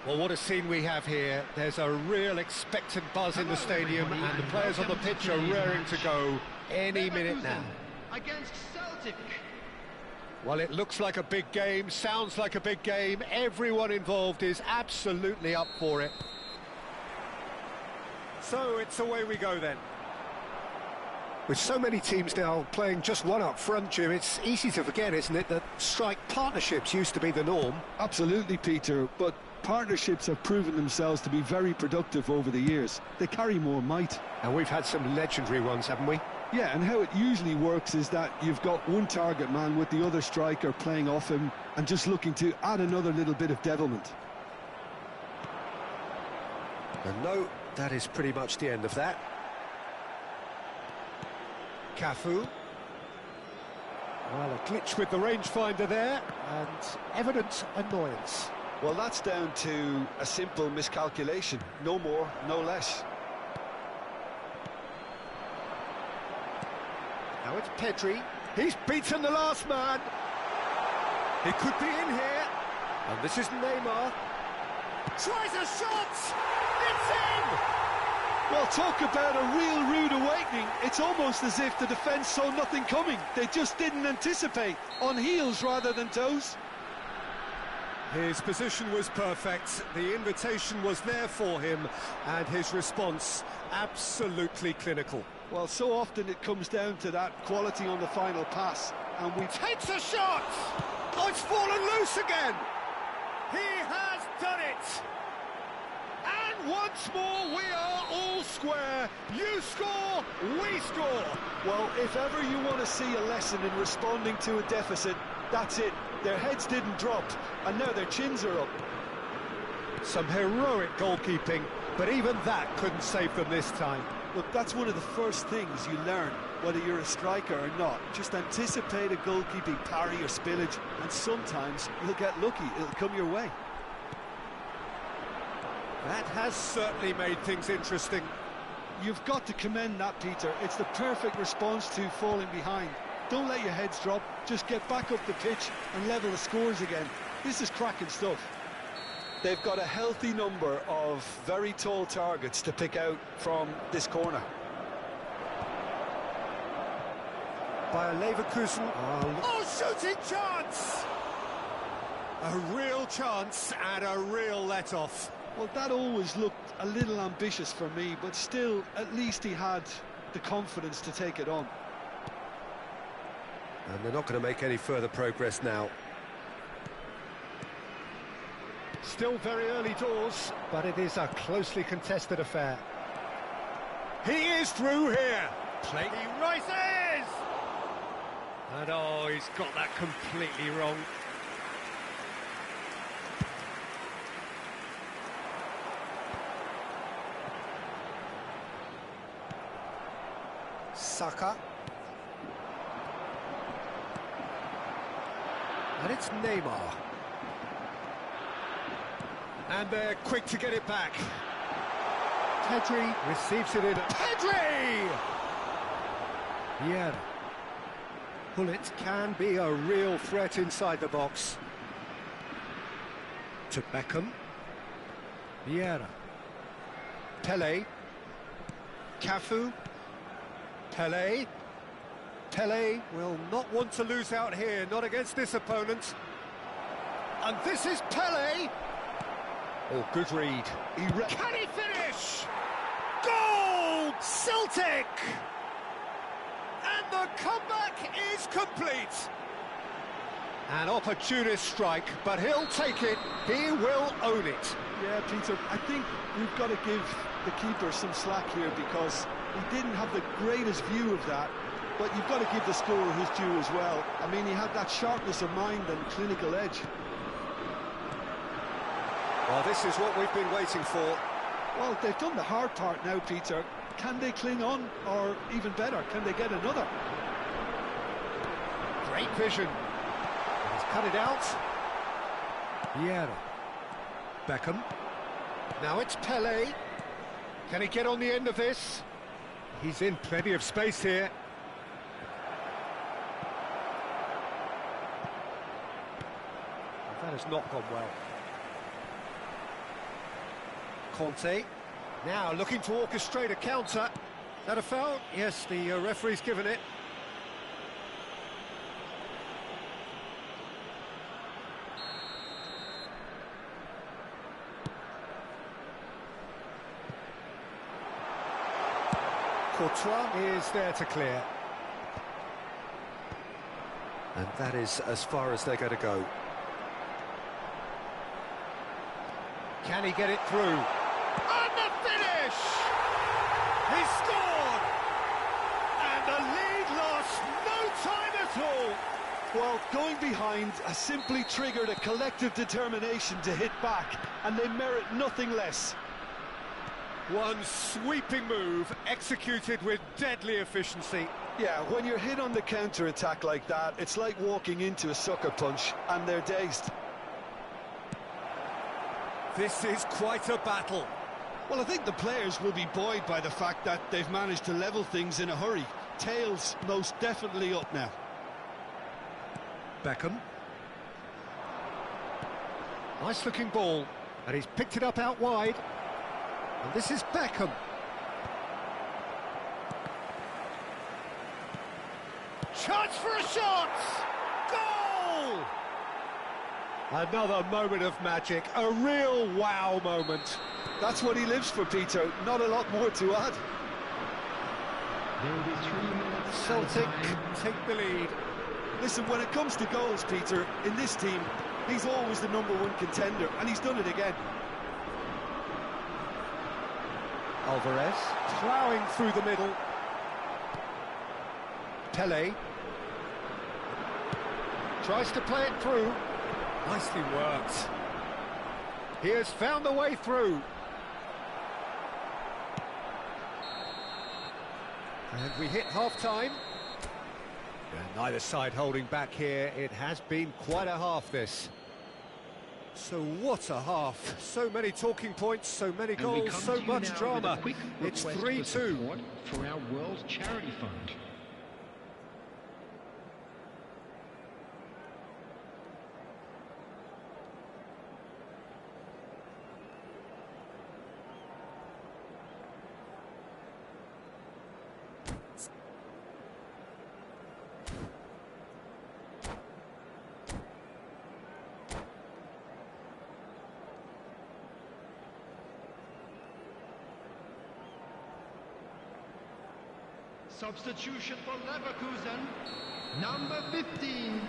Well, what a scene we have here. There's a real expectant buzz in the stadium, and the players on the pitch are raring to go any minute now. Against Celtic. Well, it looks like a big game, sounds like a big game. Everyone involved is absolutely up for it. So it's away we go then. With so many teams now playing just one up front, Jim, it's easy to forget, isn't it, that strike partnerships used to be the norm. Absolutely, Peter, but partnerships have proven themselves to be very productive over the years. They carry more might. And we've had some legendary ones, haven't we? Yeah, and how it usually works is that you've got one target man with the other striker playing off him and just looking to add another little bit of devilment. And no, that is pretty much the end of that. Cafu. Well, a glitch with the rangefinder there, and evident annoyance. Well, that's down to a simple miscalculation. No more, no less. Now it's Pedri. He's beaten the last man. He could be in here. And this is Neymar. Tries a shot. It's in. Well, talk about a real rude awakening. It's almost as if the defence saw nothing coming. They just didn't anticipate. On heels rather than toes. His position was perfect. The invitation was there for him. And his response absolutely clinical. Well, so often it comes down to that quality on the final pass, and we Takes a shot! Oh, it's fallen loose again! He has done it! And once more we are all square. You score, we score! Well, if ever you want to see a lesson in responding to a deficit, that's it. Their heads didn't drop, and now their chins are up. Some heroic goalkeeping, but even that couldn't save them this time. Look, that's one of the first things you learn, whether you're a striker or not. Just anticipate a goalkeeping parry or spillage, and sometimes you'll get lucky. It'll come your way. That has certainly made things interesting. You've got to commend that, Peter. It's the perfect response to falling behind. Don't let your heads drop, just get back up the pitch and level the scores again. This is cracking stuff. They've got a healthy number of very tall targets to pick out from this corner. By Leverkusen. Oh, shooting chance! A real chance and a real let-off. Well, that always looked a little ambitious for me, but still, at least he had the confidence to take it on. And they're not going to make any further progress now. Still very early doors, but it is a closely contested affair. He is through here. Play. He rises! And oh, he's got that completely wrong. Saka. And it's Neymar. And they're quick to get it back. Pedri receives it in. Pedri! Yeah. Pullet can be a real threat inside the box. To Beckham. Vieira. Pele. Cafu. Pele. Pele will not want to lose out here, not against this opponent. And this is Pele. Oh, good read. Can he finish? Goal! Celtic! And the comeback is complete. An opportunist strike, but he'll take it. He will own it. Yeah, Peter, I think we've got to give the keeper some slack here because he didn't have the greatest view of that. But you've got to give the scorer his due as well. I mean, he had that sharpness of mind and clinical edge. Well, this is what we've been waiting for. Well, they've done the hard part now, Peter. Can they cling on, or even better, can they get another? Great vision. He's cut it out. Vieira. Beckham. Now it's Pele. Can he get on the end of this? He's in plenty of space here. That has not gone well. Conte, now looking to orchestrate a counter. Is that a foul? Yes, the referee's given it. Courtois is there to clear. And that is as far as they're going to go. Can he get it through? And the finish! He scored! And the lead lost no time at all! Well, going behind has simply triggered a collective determination to hit back, and they merit nothing less. One sweeping move, executed with deadly efficiency. Yeah, when you're hit on the counter-attack like that, it's like walking into a sucker punch, and they're dazed. This is quite a battle. Well, I think the players will be buoyed by the fact that they've managed to level things in a hurry. Tails most definitely up now. Beckham. Nice looking ball, and he's picked it up out wide. And this is Beckham. Chance for a shot! Goal! Another moment of magic, a real wow moment. That's what he lives for, Peter. Not a lot more to add. There will be 3 minutes. Celtic added time. take the lead. Listen, when it comes to goals, Peter, in this team, he's always the #1 contender, and he's done it again. Alvarez ploughing through the middle. Pele tries to play it through. Nicely worked. He has found the way through. And we hit half-time. And neither side holding back here. It has been quite a half, this. So what a half. So many talking points, so many And we goals, come so to you much now with drama. a quick It's request for 3-2. support for our World Charity Fund. Substitution for Leverkusen, number 15,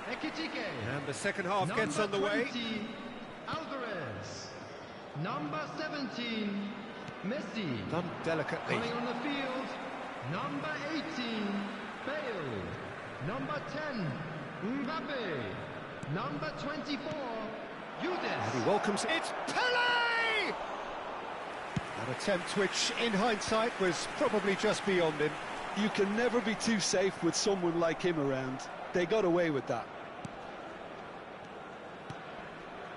Ekitike. And the second half Number gets underway. 20, Alvarez. Number 17, Messi. Done delicately. Coming on the field, number 18, Bale. Number 10, Mbappe. Number 24, And he Yudes. welcomes it. It's Pele! An attempt which, in hindsight, was probably just beyond him. You can never be too safe with someone like him around. They got away with that.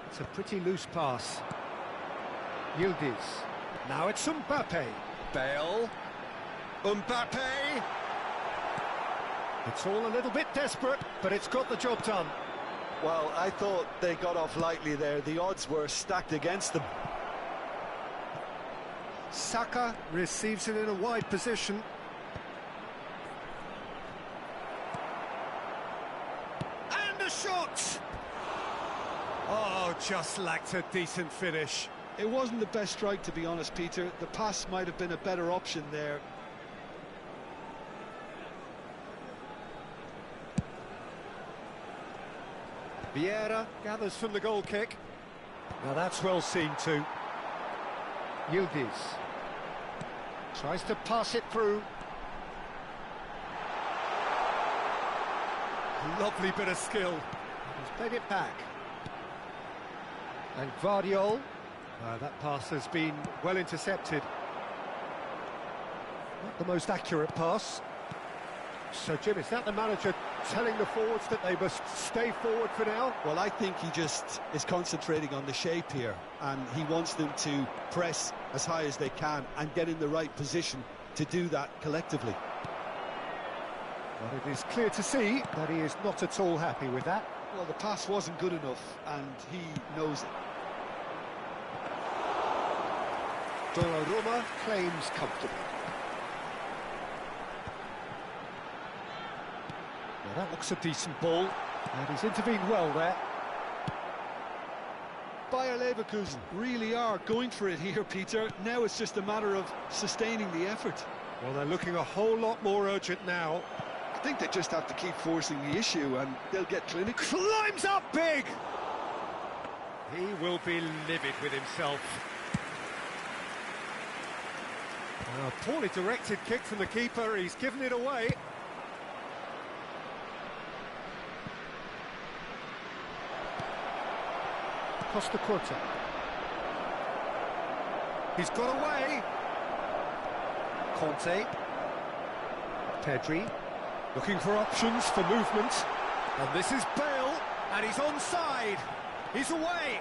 It's a pretty loose pass. Yildiz. Now it's Mbappe. Bale. Mbappe. It's all a little bit desperate, but it's got the job done. Well, I thought they got off lightly there. The odds were stacked against them. Saka receives it in a wide position. And a shot! Oh, just lacked a decent finish. It wasn't the best strike, to be honest, Peter. The pass might have been a better option there. Vieira gathers from the goal kick. Now that's well seen too. Yildiz tries to pass it through. Lovely bit of skill. He's played it back. And Guardiol. That pass has been well intercepted. Not the most accurate pass. So, Jim, is that the manager telling the forwards that they must stay forward for now? Well, I think he just is concentrating on the shape here, and he wants them to press as high as they can and get in the right position to do that collectively. But it is clear to see that he is not at all happy with that. Well, the pass wasn't good enough, and he knows it. Donnarumma claims comfortably. Now that looks a decent ball, and he's intervened well there. Bayer Leverkusen really are going for it here, Peter. Now it's just a matter of sustaining the effort. Well, they're looking a whole lot more urgent now. I think they just have to keep forcing the issue, and they'll get clinical. Climbs up big! He will be livid with himself. A poorly directed kick from the keeper, he's given it away. Costa Curta. He's got away. Conte. Pedri. Looking for options for movement. And this is Bale, and he's onside. He's away.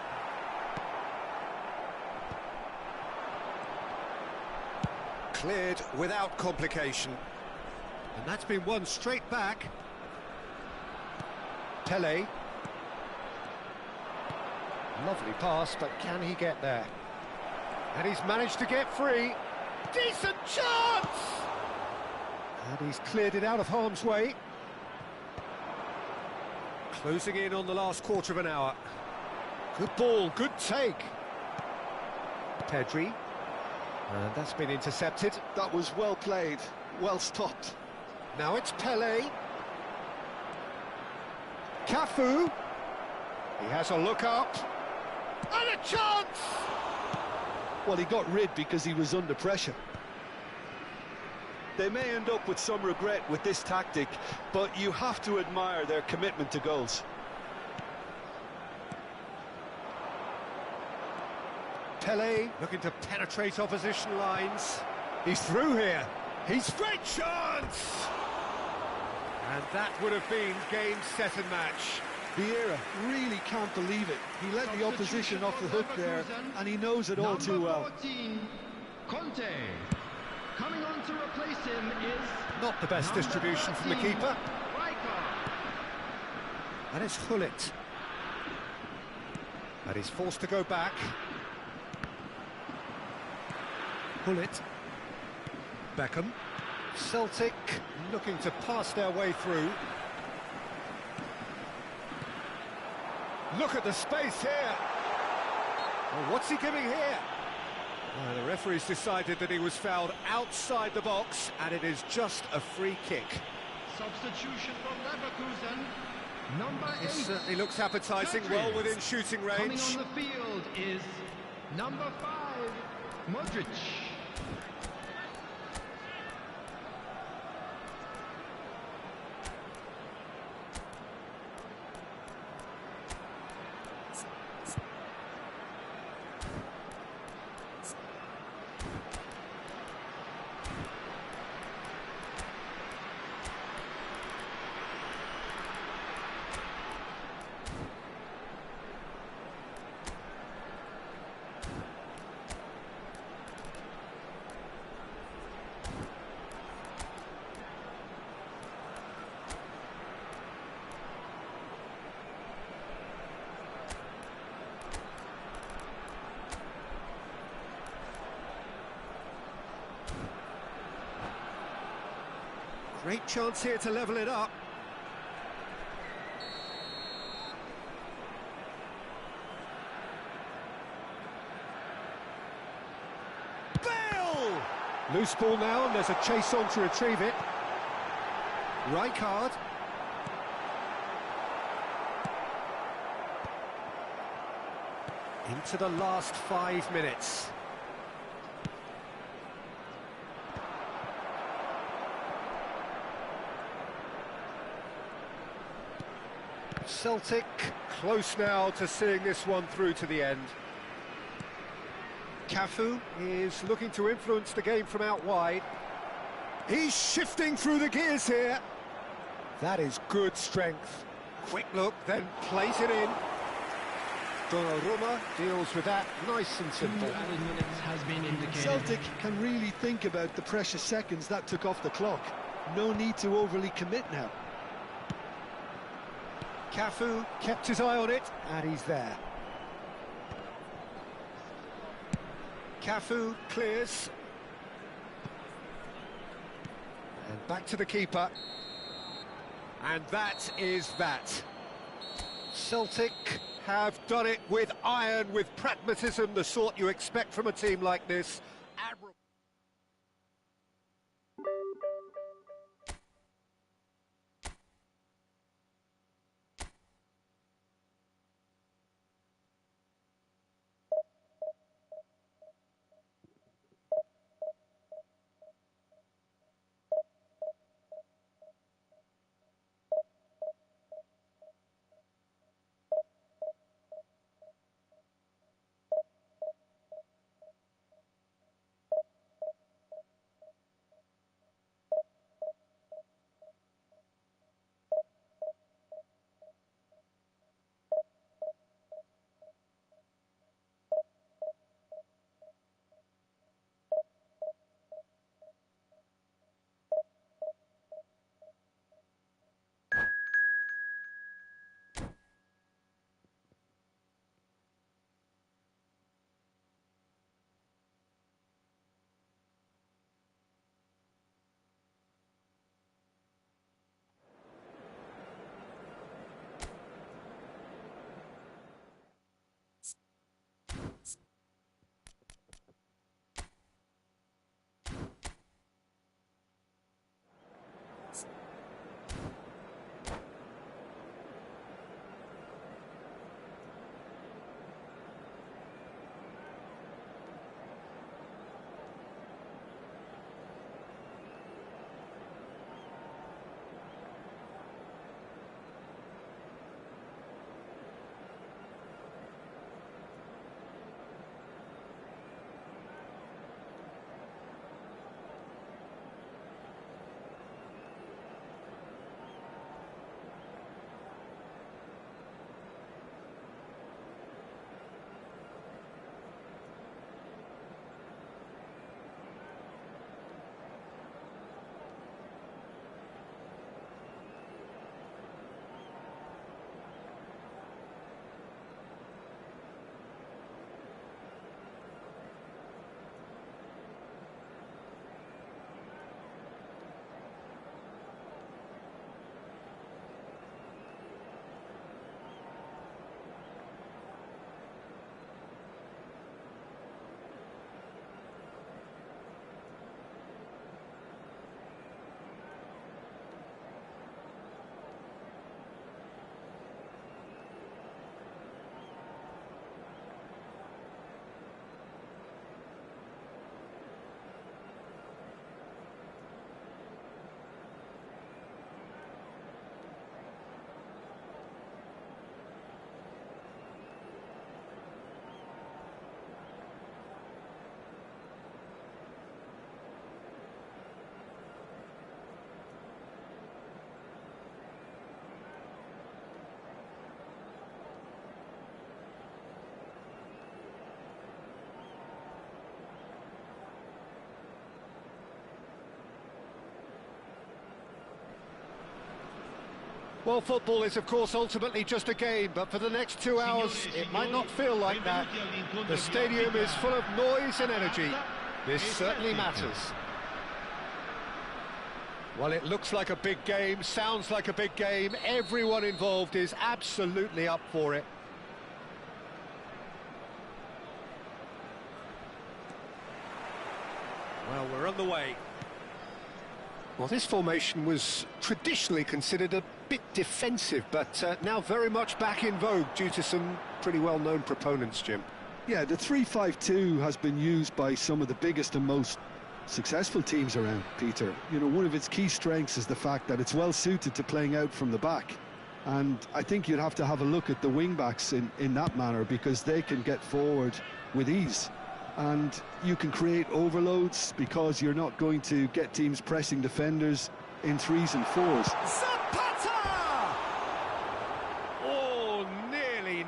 Cleared without complication. And that's been won straight back. Pele. Lovely pass, but can he get there? And he's managed to get free. Decent chance! And he's cleared it out of harm's way. Closing in on the last quarter of an hour. Good ball, good take. Pedri. And that's been intercepted. That was well played. Well stopped. Now it's Pele. Cafu. He has a look up. And a chance! Well, he got rid because he was under pressure. They may end up with some regret with this tactic, but you have to admire their commitment to goals. Pele looking to penetrate opposition lines. He's through here. He's great chance! And that would have been game, set and match. Vieira really can't believe it. He let the opposition off the hook there, and he knows it all too well. 14, Conte. Coming on to replace him is Not the best distribution from the keeper. Rijkaard. And it's Gullit. And he's forced to go back. Gullit. Beckham. Celtic looking to pass their way through. Look at the space here. Well, what's he giving here? The referee's decided that he was fouled outside the box, and it is just a free kick. Substitution from Leverkusen. Number 8. It certainly looks appetising, Patrick. well within shooting range. Coming on the field is number 5, Modric. Great chance here to level it up. Bale! Loose ball now, and there's a chase on to retrieve it. Rijkaard. Into the last 5 minutes. Celtic close now to seeing this one through to the end. Cafu is looking to influence the game from out wide. He's shifting through the gears here. That is good strength. Quick look, then plays it in. Donnarumma deals with that nice and simple. Added minutes has been indicated. Celtic can really think about the precious seconds that took off the clock. No need to overly commit now. Cafu kept his eye on it, and he's there. Cafu clears. And back to the keeper. And that is that. Celtic have done it with iron, with pragmatism, the sort you expect from a team like this. Admirable. Well, football is, of course, ultimately just a game, but for the next 2 hours, it might not feel like that. The stadium is full of noise and energy. This certainly matters. Well, it looks like a big game, sounds like a big game. Everyone involved is absolutely up for it. Well, we're on the way. Well, this formation was traditionally considered a bit defensive, but now very much back in vogue due to some pretty well-known proponents, Jim. Yeah, the 3-5-2 has been used by some of the biggest and most successful teams around, Peter. You know, one of its key strengths is the fact that it's well suited to playing out from the back. And I think you'd have to have a look at the wing-backs in that manner, because they can get forward with ease. And you can create overloads because you're not going to get teams pressing defenders in 3s and 4s. Zapata! Oh, nearly.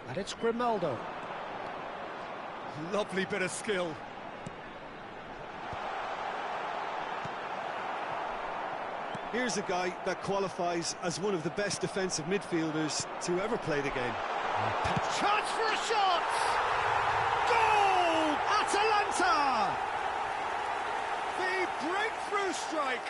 And it's Grimaldo. Lovely bit of skill. Here's a guy that qualifies as one of the best defensive midfielders to ever play the game. Chance for a shot! Goal! Atalanta! The breakthrough strike!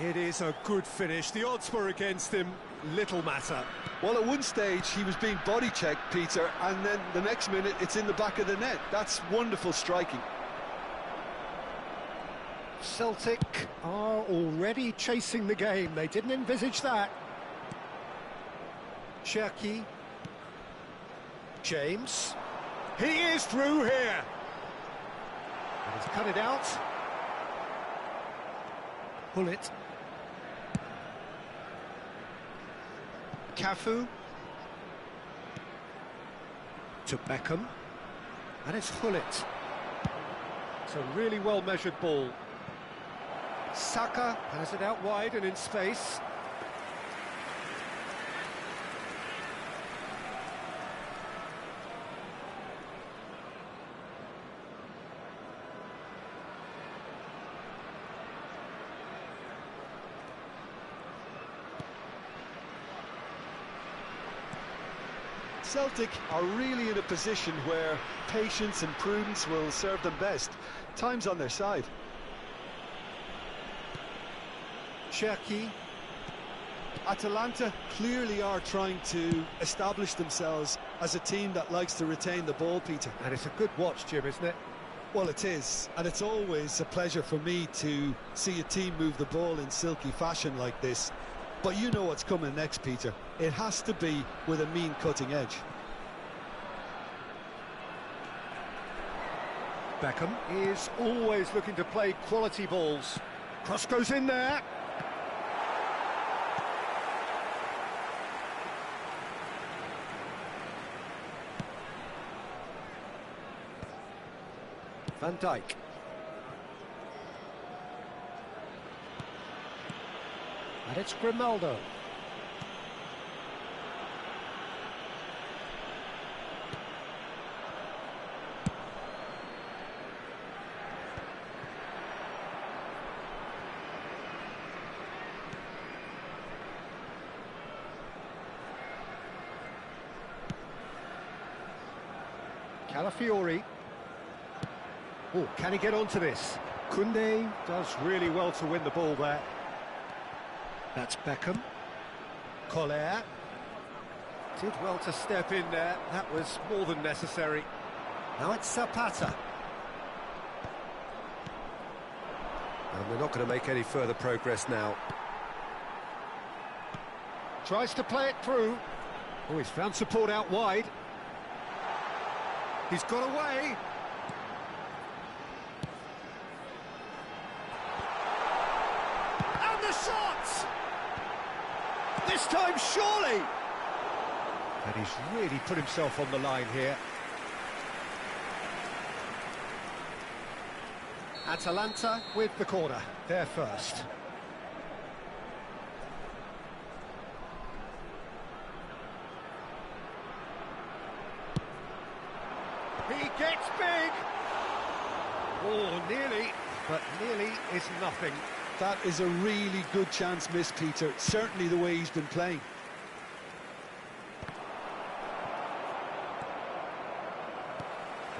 It is a good finish. The odds were against him. Little matter. Well, at one stage he was being body checked, Peter, and then the next minute it's in the back of the net. That's wonderful striking. Celtic are already chasing the game. They didn't envisage that. Cherki. James. He is through here. And he's cut it out. Hullet. Cafu. To Beckham. And it's Hullet. It's a really well-measured ball. Saka has it out wide and in space. Celtic are really in a position where patience and prudence will serve them best. Time's on their side. Cherki. Atalanta clearly are trying to establish themselves as a team that likes to retain the ball, Peter. And it's a good watch, Jim, isn't it? Well, it is, and it's always a pleasure for me to see a team move the ball in silky fashion like this. But you know what's coming next, Peter. It has to be with a mean cutting edge. Beckham is always looking to play quality balls. Cross goes in there. Van Dijk. And it's Grimaldo. Calafiori. Oh, can he get onto this? Koundé does really well to win the ball there. That's Beckham. Collier. Did well to step in there. That was more than necessary. Now it's Zapata. And we're not going to make any further progress now. Tries to play it through. Oh, he's found support out wide. He's got away. And the shot! This time, surely! And he's really put himself on the line here. Atalanta with the corner, they're first. He gets big! Oh, nearly, but nearly is nothing. That is a really good chance missed, Peter. Certainly the way he's been playing.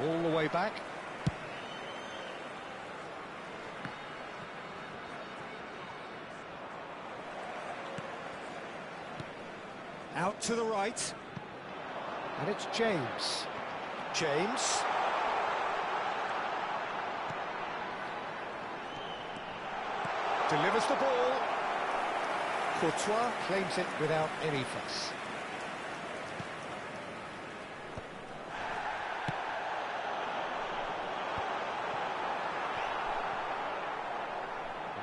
All the way back. Out to the right. And it's James. James. Delivers the ball. Courtois claims it without any fuss.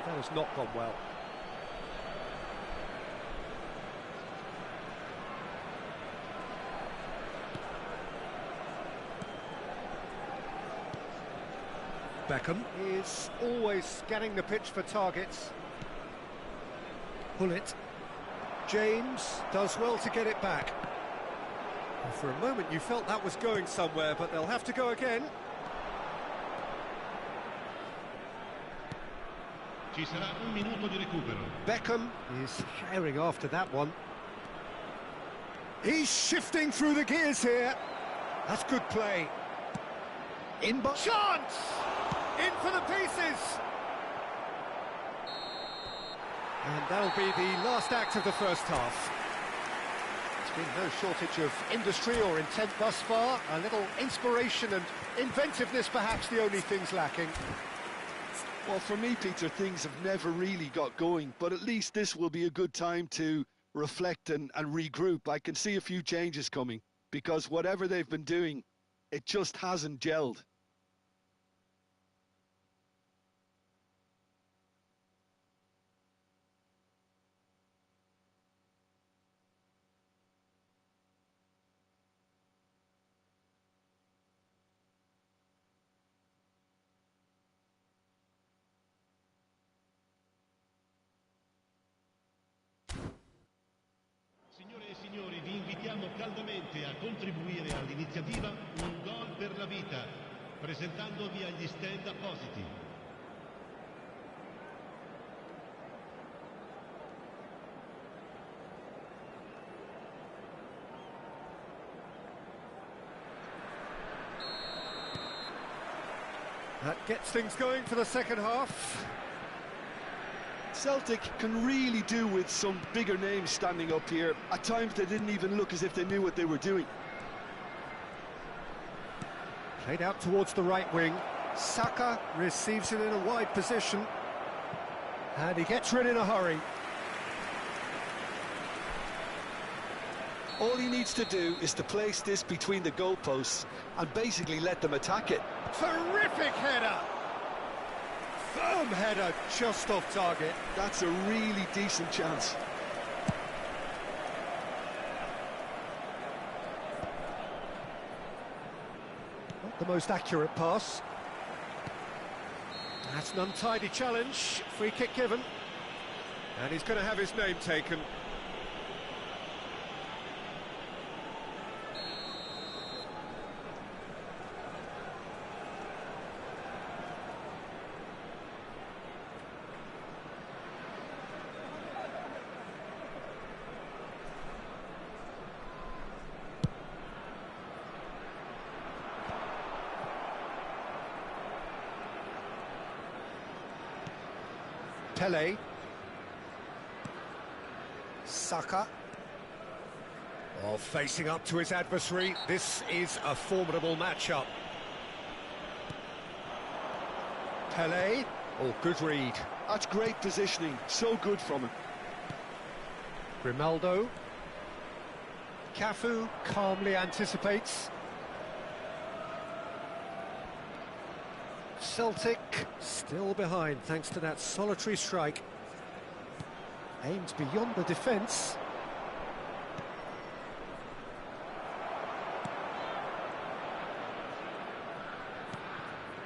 That has not gone well. Beckham is always scanning the pitch for targets. Hullet. James does well to get it back. Well, for a moment you felt that was going somewhere, but they'll have to go again. Ci sarà un minuto di recupero. Beckham is firing after that one. He's shifting through the gears here. That's good play. In chance! In for the pieces! And that'll be the last act of the first half. There's been no shortage of industry or intent thus far. A little inspiration and inventiveness perhaps the only things lacking. Well, for me, Peter, things have never really got going, but at least this will be a good time to reflect and regroup. I can see a few changes coming, because whatever they've been doing, it just hasn't gelled. Signore e signori, vi invitiamo caldamente a contribuire all'iniziativa Un Gol per la Vita, presentandovi agli stand appositi. That gets things going for the second half. Celtic can really do with some bigger names standing up here. At times they didn't even look as if they knew what they were doing. Played out towards the right wing. Saka receives it in a wide position. And he gets rid in a hurry. All he needs to do is to place this between the goalposts and basically let them attack it. Terrific header! Firm header, just off target. That's a really decent chance. Not the most accurate pass. That's an untidy challenge. Free kick given. And he's going to have his name taken. Pele. Saka. Oh, facing up to his adversary. This is a formidable matchup. Pele. Oh, good read. That's great positioning. So good from him. Grimaldo. Cafu calmly anticipates. Celtic still behind thanks to that solitary strike. Aimed beyond the defence.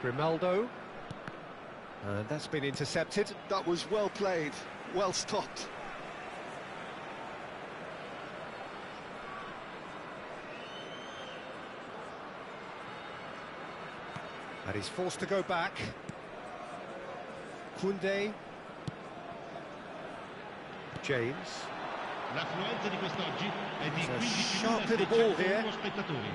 Grimaldo. And that's been intercepted. That was well played, well stopped. And he's forced to go back. Koundé. James. L'affluenza di quest'oggi è di It's a sharp little ball here. 15.601 spettatori.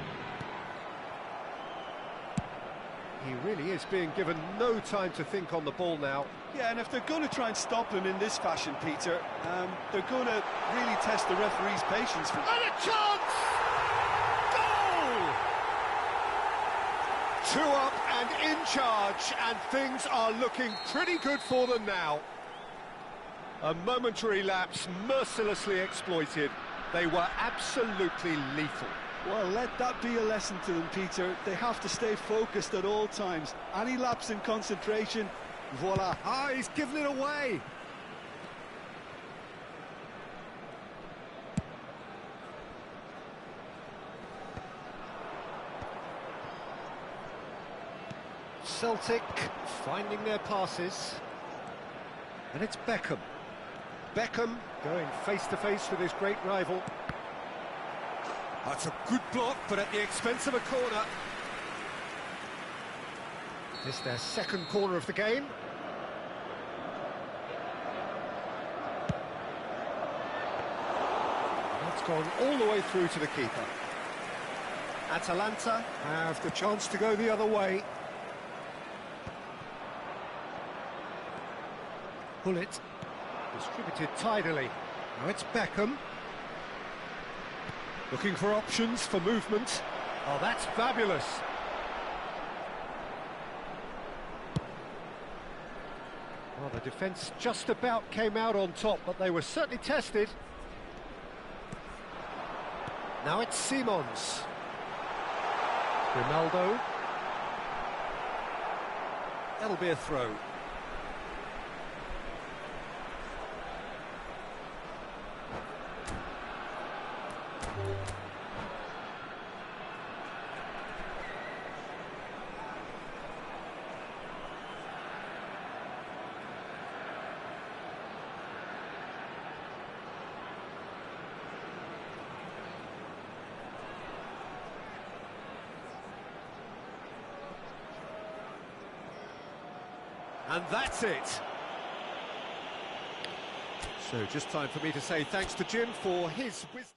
He really is being given no time to think on the ball now. Yeah, and if they're going to try and stop him in this fashion, Peter, they're going to really test the referee's patience. And a chance! Goal! 2 up and in charge, and things are looking pretty good for them now. A momentary lapse mercilessly exploited. They were absolutely lethal. Well, let that be a lesson to them, Peter. They have to stay focused at all times. Any lapse in concentration, voila. Ah, he's given it away. Celtic finding their passes. And it's Beckham. Beckham going face-to-face with his great rival. That's a good block, but at the expense of a corner. This is their second corner of the game. That's gone all the way through to the keeper. Atalanta have the chance to go the other way. Bullet distributed tidily. Now it's Beckham. Looking for options for movement. Oh, that's fabulous. Well, the defence just about came out on top, but they were certainly tested. Now it's Simons. Ronaldo. That'll be a throw. And that's it. So just time for me to say thanks to Jim for his wisdom.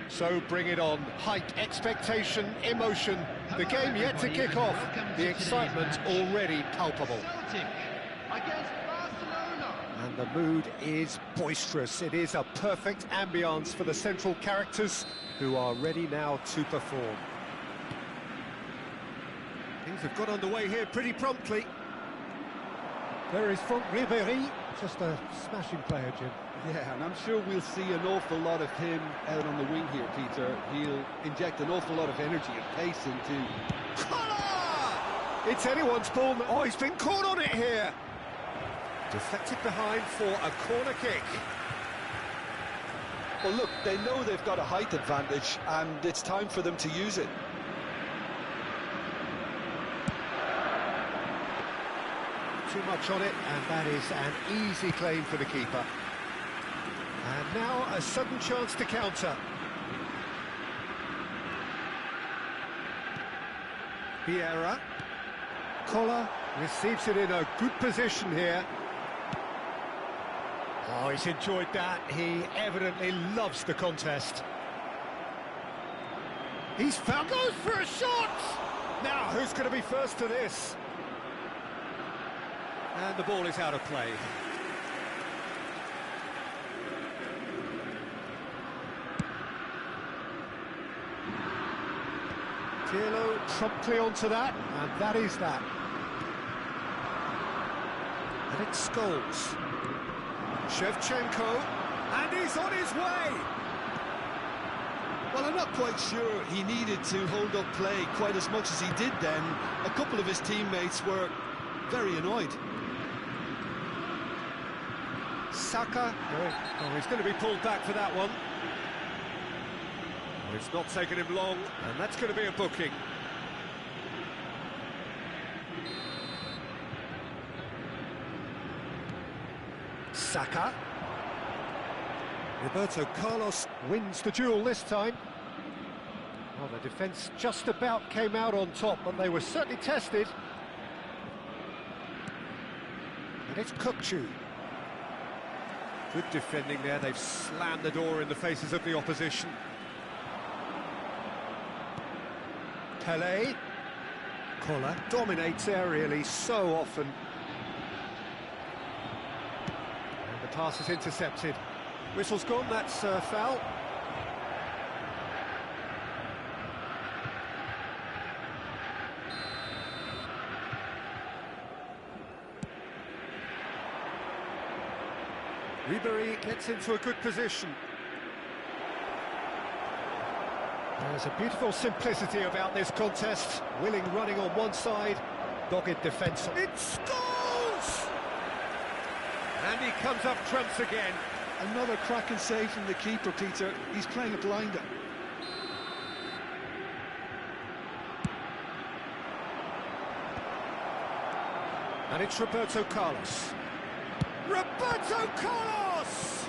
So bring it on. Hype, expectation, emotion. The game yet to kick off. The excitement already palpable. Celtic against Barcelona. And the mood is boisterous. It is a perfect ambience for the central characters who are ready now to perform. Things have got underway here pretty promptly. There is Franck Ribéry, just a smashing player, Jim. Yeah, and I'm sure we'll see an awful lot of him out on the wing here, Peter. He'll inject an awful lot of energy and pace into... It's anyone's ball. Oh, he's been caught on it here. Deflected behind for a corner kick. Well, look, they know they've got a height advantage, and it's time for them to use it. Too much on it, and that is an easy claim for the keeper. And now a sudden chance to counter. Vieira. Collar receives it in a good position here. Oh, he's enjoyed that. He evidently loves the contest. He's found, goes for a shot! Now, who's going to be first to this? And the ball is out of play. Pirlo promptly onto that, and that is that. And it's Scholes. Shevchenko, and he's on his way! Well, I'm not quite sure he needed to hold up play quite as much as he did then. A couple of his teammates were very annoyed. Saka, oh, he's going to be pulled back for that one. Well, it's not taken him long, and that's going to be a booking. Saka. Roberto Carlos wins the duel this time. Well, the defence just about came out on top, but they were certainly tested. And it's Kukçu. Good defending there, they've slammed the door in the faces of the opposition. Pelé. Collar dominates aerially so often. And the pass is intercepted. Whistle's gone, that's foul. Ribéry gets into a good position. There's a beautiful simplicity about this contest. Willing running on one side, dogged defence. It scores! And he comes up trumps again. Another cracking save from the keeper, Peter. He's playing a blinder. And it's Roberto Carlos. Roberto Carlos!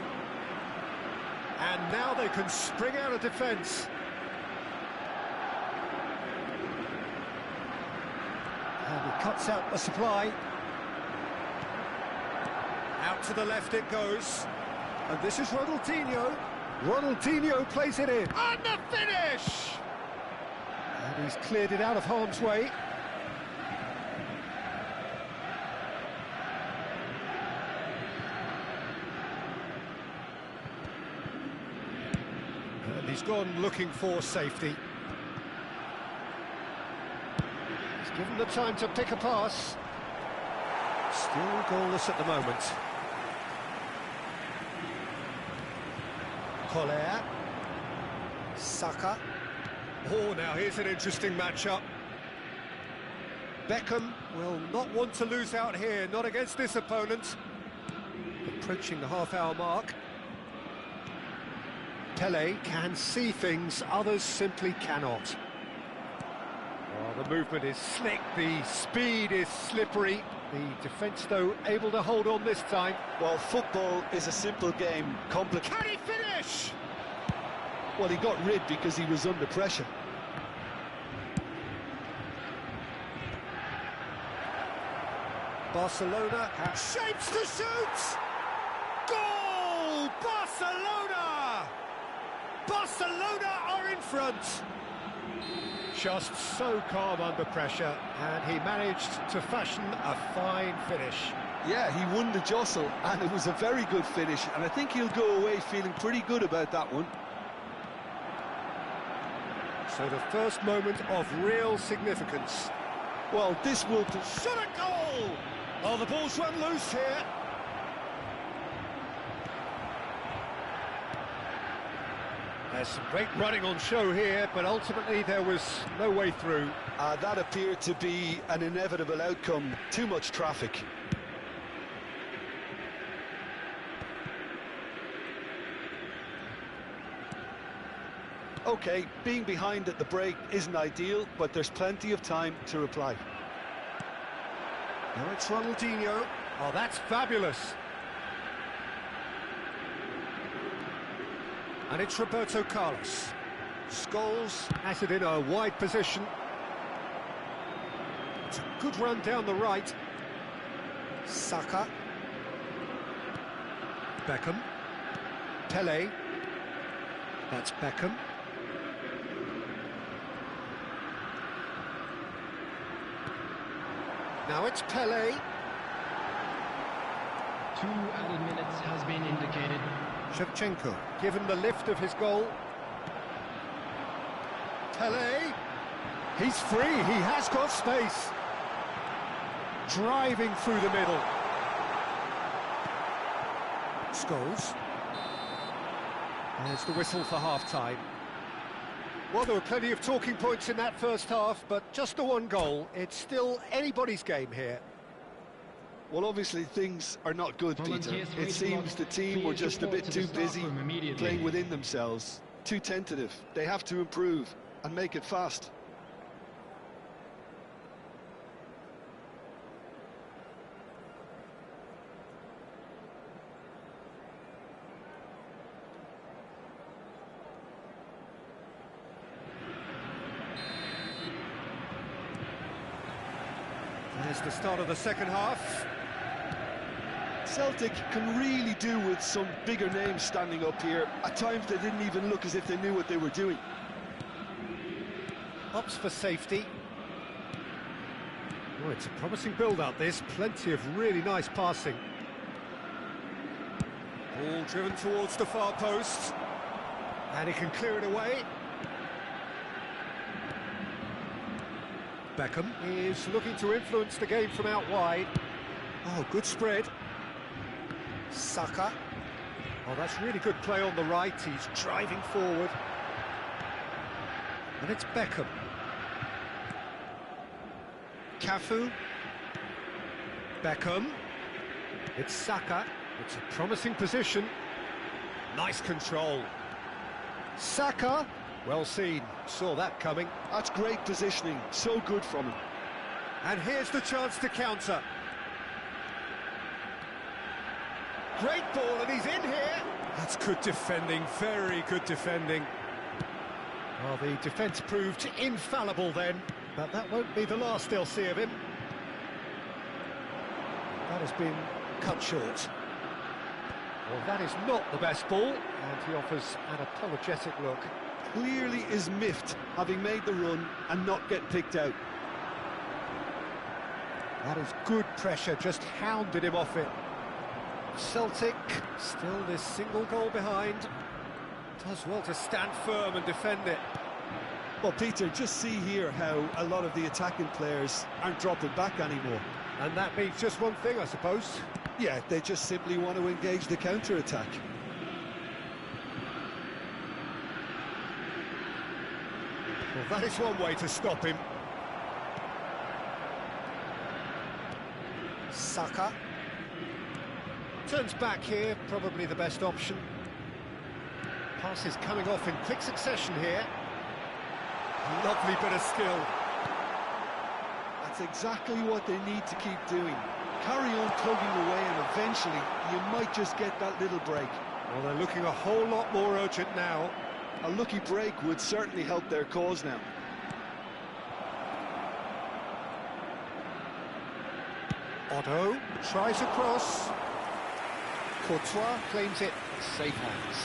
And now they can spring out of defence. And he cuts out the supply. Out to the left it goes. And this is Ronaldinho. Ronaldinho plays it in. And the finish! And he's cleared it out of harm's way. And he's gone looking for safety. He's given the time to pick a pass. Still goalless at the moment. Collar. Saka. Oh, now here's an interesting matchup. Beckham will not want to lose out here, not against this opponent. Approaching the half-hour mark. Pelé can see things others simply cannot. Oh, the movement is slick, the speed is slippery. The defence, though, able to hold on this time. Well, football is a simple game, complicated. Can he finish? Well, he got rid because he was under pressure. Barcelona shapes to shoot! Goal! Barcelona! Barcelona are in front. Just so calm under pressure, and he managed to fashion a fine finish. Yeah, he won the jostle, and it was a very good finish, and I think he'll go away feeling pretty good about that one. So the first moment of real significance. Well, this will... Shot a goal! Oh, the ball's run loose here. There's some great running on show here, but ultimately there was no way through. That appeared to be an inevitable outcome. Too much traffic. OK, being behind at the break isn't ideal, but there's plenty of time to reply. Now it's Ronaldinho. Oh, that's fabulous. And it's Roberto Carlos. Scholes has it in a wide position. It's a good run down the right. Saka. Beckham. Pele. That's Beckham. Now it's Pele. 2 added minutes has been indicated. Shevchenko, given the lift of his goal. Pele, he's free, he has got space. Driving through the middle. Scholes. There's the whistle for half-time. Well, there were plenty of talking points in that first half, but just the one goal. It's still anybody's game here. Well, obviously things are not good, Peter. It seems the team were just a bit too busy playing within themselves, too tentative. They have to improve and make it fast. There's the start of the second half. Celtic can really do with some bigger names standing up here. At times they didn't even look as if they knew what they were doing. Opts for safety. Oh, it's a promising build-up, this. Plenty of really nice passing. Ball driven towards the far post. And he can clear it away. Beckham is looking to influence the game from out wide. Oh, good spread. Saka. Oh, that's really good play on the right. He's driving forward. And it's Beckham. Cafu. Beckham. It's Saka. It's a promising position. Nice control. Saka. Well seen. Saw that coming. That's great positioning. So good from him. And here's the chance to counter. Great ball, and he's in here. That's good defending, very good defending. Well, the defence proved infallible then, but that won't be the last they'll see of him. That has been cut short. Well, that is not the best ball, and he offers an apologetic look. Clearly is miffed, having made the run and not get picked out. That is good pressure, just hounded him off it. Celtic, still this single goal behind. Does well to stand firm and defend it. Well, Peter, just see here how a lot of the attacking players aren't dropping back anymore. And that means just one thing, I suppose. Yeah, they just simply want to engage the counter-attack. Well, that is one way to stop him. Saka. Turns back here, probably the best option. Passes coming off in quick succession here. Lovely bit of skill. That's exactly what they need to keep doing. Carry on plugging away and eventually you might just get that little break. Well, they're looking a whole lot more urgent now. A lucky break would certainly help their cause now. Otto tries a cross. Courtois claims it, safe hands.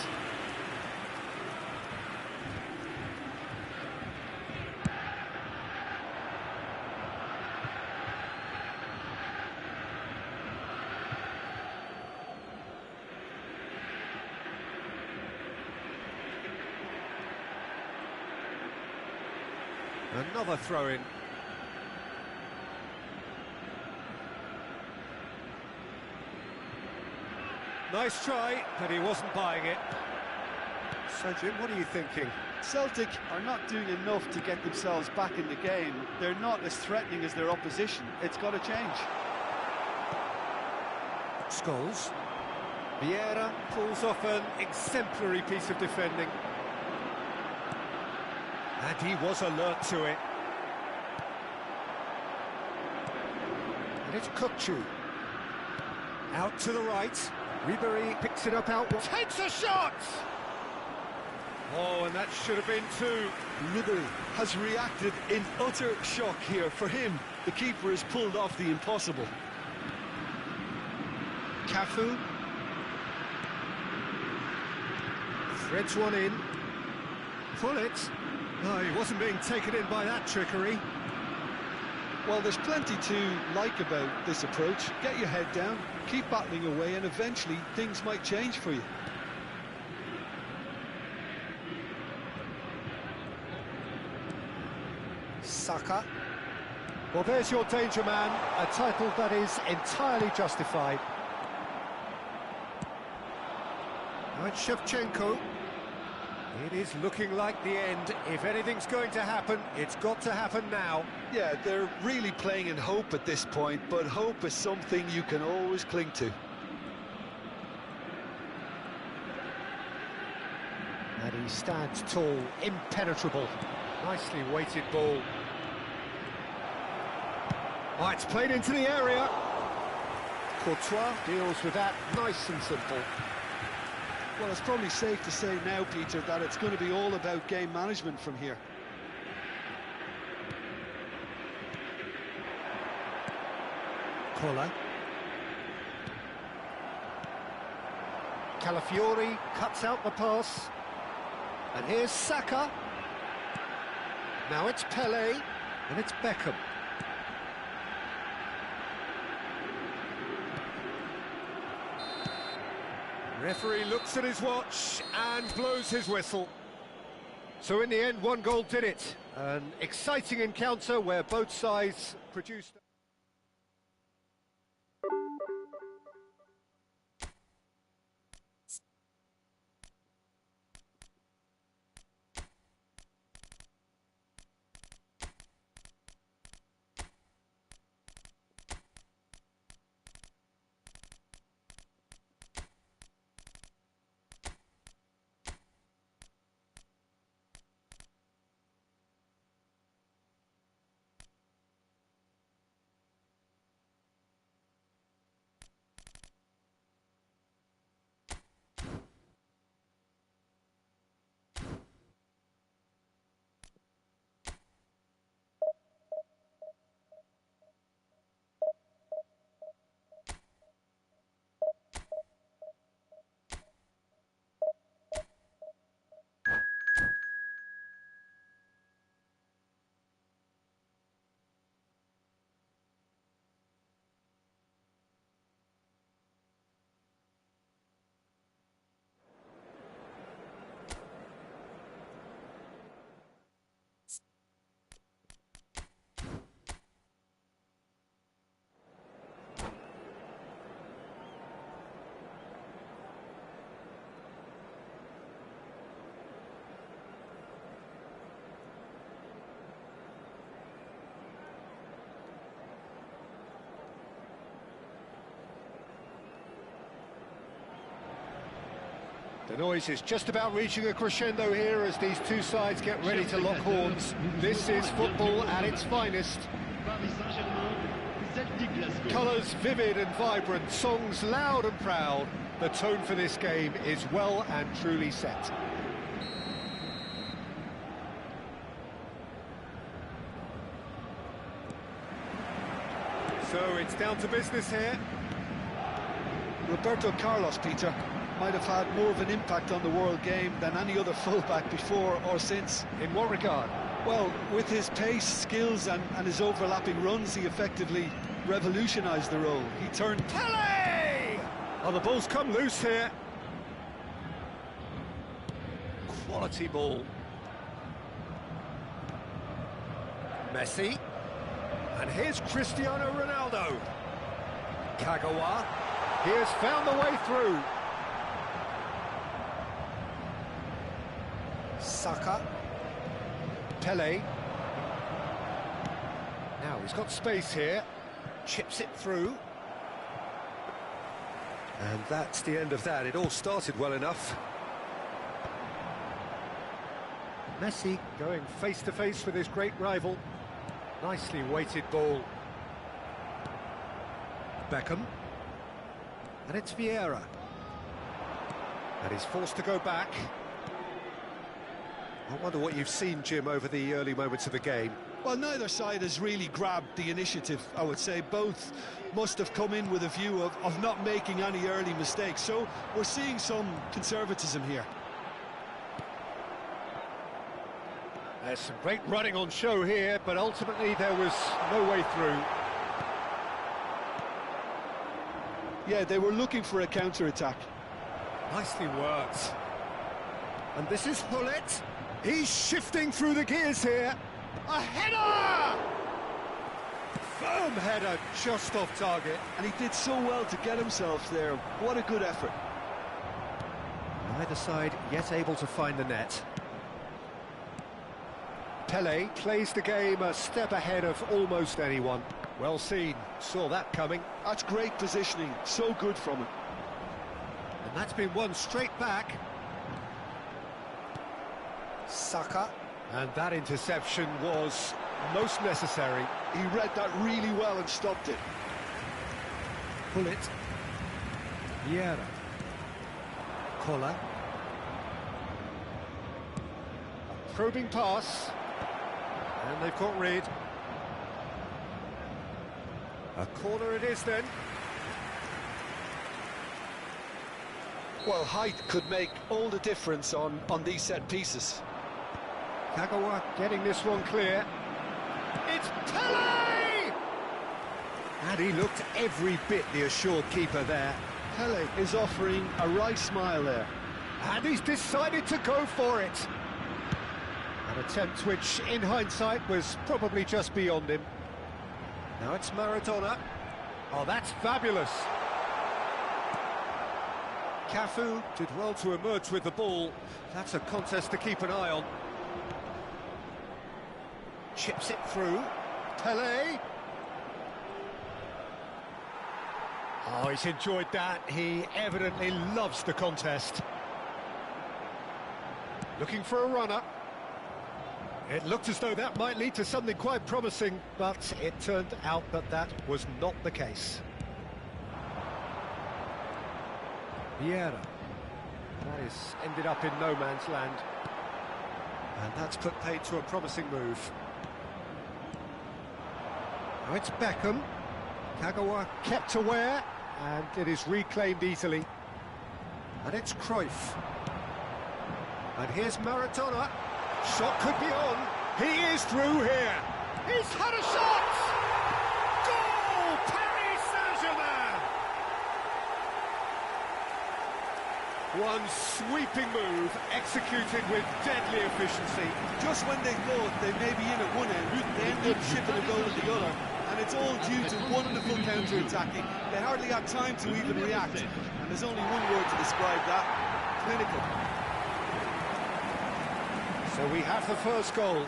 Another throw-in. Nice try, but he wasn't buying it. So, Jim, what are you thinking? Celtic are not doing enough to get themselves back in the game. They're not as threatening as their opposition. It's got to change. Scholes. Vieira pulls off an exemplary piece of defending. And he was alert to it. And it's Kukçu. Out to the right. Ribery picks it up out. Takes a shot! Oh, and that should have been two. Ribery has reacted in utter shock here. For him, the keeper has pulled off the impossible. Cafu. Threads one in. Pullet. No, he wasn't being taken in by that trickery. Well, there's plenty to like about this approach. Get your head down, keep battling away, and eventually things might change for you. Saka. Well, there's your danger man, a title that is entirely justified. Now it's Shevchenko. It is looking like the end. If anything's going to happen, it's got to happen now. Yeah, they're really playing in hope at this point, but hope is something you can always cling to. And he stands tall, impenetrable. Nicely weighted ball. Oh, it's played into the area. Courtois deals with that nice and simple. Well, it's probably safe to say now, Peter, that it's going to be all about game management from here. Kola. Calafiori cuts out the pass. And here's Saka. Now it's Pele, and it's Beckham. Referee looks at his watch and blows his whistle. So in the end, one goal did it. An exciting encounter where both sides produced... The noise is just about reaching a crescendo here as these two sides get ready to lock horns. This is football at its finest. Colours vivid and vibrant, songs loud and proud. The tone for this game is well and truly set. So it's down to business here. Roberto Carlos, Peter, might have had more of an impact on the world game than any other fullback before or since. In what regard? Well, with his pace, skills and his overlapping runs, he effectively revolutionised the role. He turned... Pele! Oh, the ball's come loose here. Quality ball. Messi. And here's Cristiano Ronaldo. Kagawa. He has found the way through. Saka. Pele. Now he's got space here. Chips it through. And that's the end of that. It all started well enough. Messi going face-to-face with his great rival. Nicely weighted ball. Beckham. And it's Vieira. And he's forced to go back. I wonder what you've seen, Jim, over the early moments of the game. Well, neither side has really grabbed the initiative, I would say. Both must have come in with a view of not making any early mistakes. So we're seeing some conservatism here. There's some great running on show here, but ultimately there was no way through. Yeah, they were looking for a counter-attack. Nicely worked. And this is Hullet. He's shifting through the gears here. A header! Firm header, just off target. And he did so well to get himself there. What a good effort. Neither side yet able to find the net. Pele plays the game a step ahead of almost anyone. Well seen, saw that coming. That's great positioning, so good from him. And that's been won straight back. Saka. And that interception was most necessary. He read that really well and stopped it. Pull it. Vieira. Kola. A probing pass. And they've caught rid. A corner it is then. Well, height could make all the difference on these set pieces. Kagawa getting this one clear. It's Pele! And he looked every bit the assured keeper there. Pele is offering a right smile there. And he's decided to go for it. An attempt which, in hindsight, was probably just beyond him. Now it's Maradona. Oh, that's fabulous. Cafu did well to emerge with the ball. That's a contest to keep an eye on. Chips it through. Pele. Oh, he's enjoyed that. He evidently loves the contest. Looking for a runner. It looked as though that might lead to something quite promising, but it turned out that that was not the case. Vieira. That is ended up in no man's land. And that's put paid to a promising move. Now it's Beckham. Kagawa kept aware, and it is reclaimed easily. And it's Cruyff. And here's Maradona. Shot could be on. He is through here. He's had a shot! Goal! Paris Saint-Germain! One sweeping move, executed with deadly efficiency. Just when they thought they may be in at one end, they ended up shipping a goal at the other. And it's all due to wonderful counter-attacking. They hardly had time to even react. And there's only one word to describe that: clinical. So we have the first goal.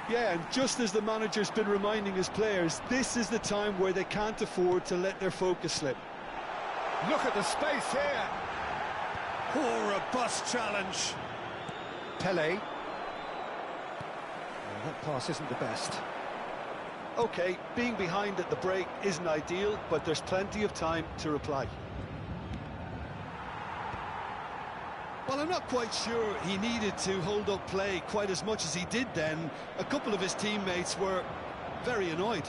Yeah, and just as the manager's been reminding his players, this is the time where they can't afford to let their focus slip. Look at the space here. Poor robust challenge. Pele. Well, that pass isn't the best. OK, being behind at the break isn't ideal, but there's plenty of time to reply. Well, I'm not quite sure he needed to hold up play quite as much as he did then. A couple of his teammates were very annoyed.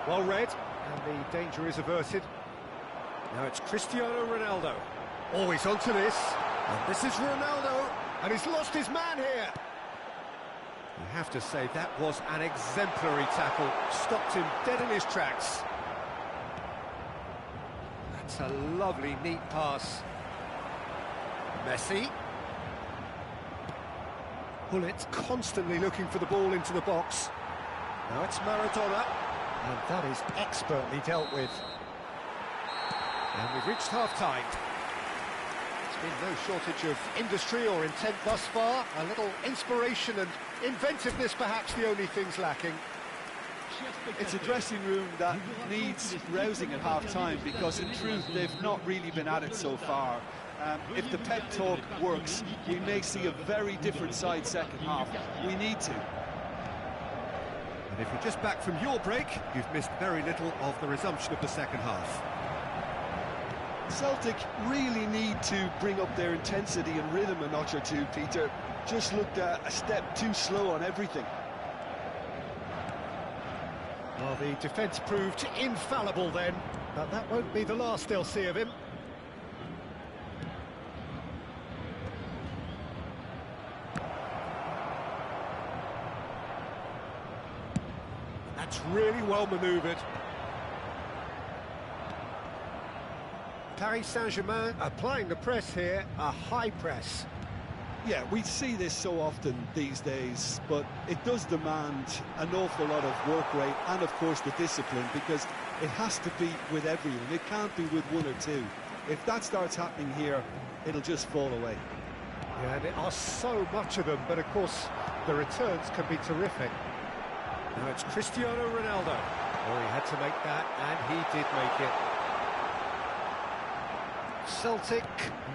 Well read, and the danger is averted. Now it's Cristiano Ronaldo. Always onto this. And this is Ronaldo, and he's lost his man here. You have to say that was an exemplary tackle. Stopped him dead in his tracks. That's a lovely, neat pass. Messi. It's constantly looking for the ball into the box. Now it's Maradona, and that is expertly dealt with. And we've reached half-time. There's been no shortage of industry or intent thus far. A little inspiration and inventiveness, perhaps the only things lacking. It's a dressing room that needs rousing at half-time, because in truth they've not really been at it so far. If the pep talk works, we may see a very different side second half. We need to. And if you're just back from your break, you've missed very little of the resumption of the second half. Celtic really need to bring up their intensity and rhythm a notch or two, Peter. Just looked a step too slow on everything. Well, the defence proved infallible then, but that won't be the last they'll see of him. That's really well manoeuvred. Paris Saint-Germain applying the press here, a high press. Yeah, we see this so often these days, but it does demand an awful lot of work rate and, of course, the discipline, because it has to be with everyone. It can't be with one or two. If that starts happening here, it'll just fall away. Yeah, and there are so much of them, but of course the returns can be terrific. Now it's Cristiano Ronaldo. Oh, he had to make that, and he did make it. Celtic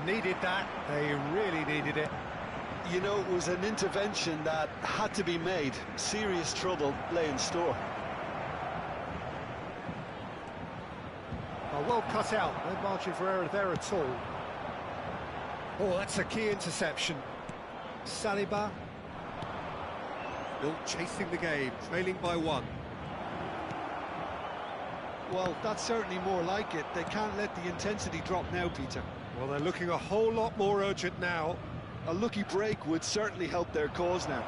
needed that. They really needed it. You know, it was an intervention that had to be made. Serious trouble lay in store. Oh, well cut out. No margin for error there at all. Oh, that's a key interception. Saliba. Still chasing the game, trailing by 1. Well, that's certainly more like it. They can't let the intensity drop now, Peter. Well, they're looking a whole lot more urgent now. A lucky break would certainly help their cause now.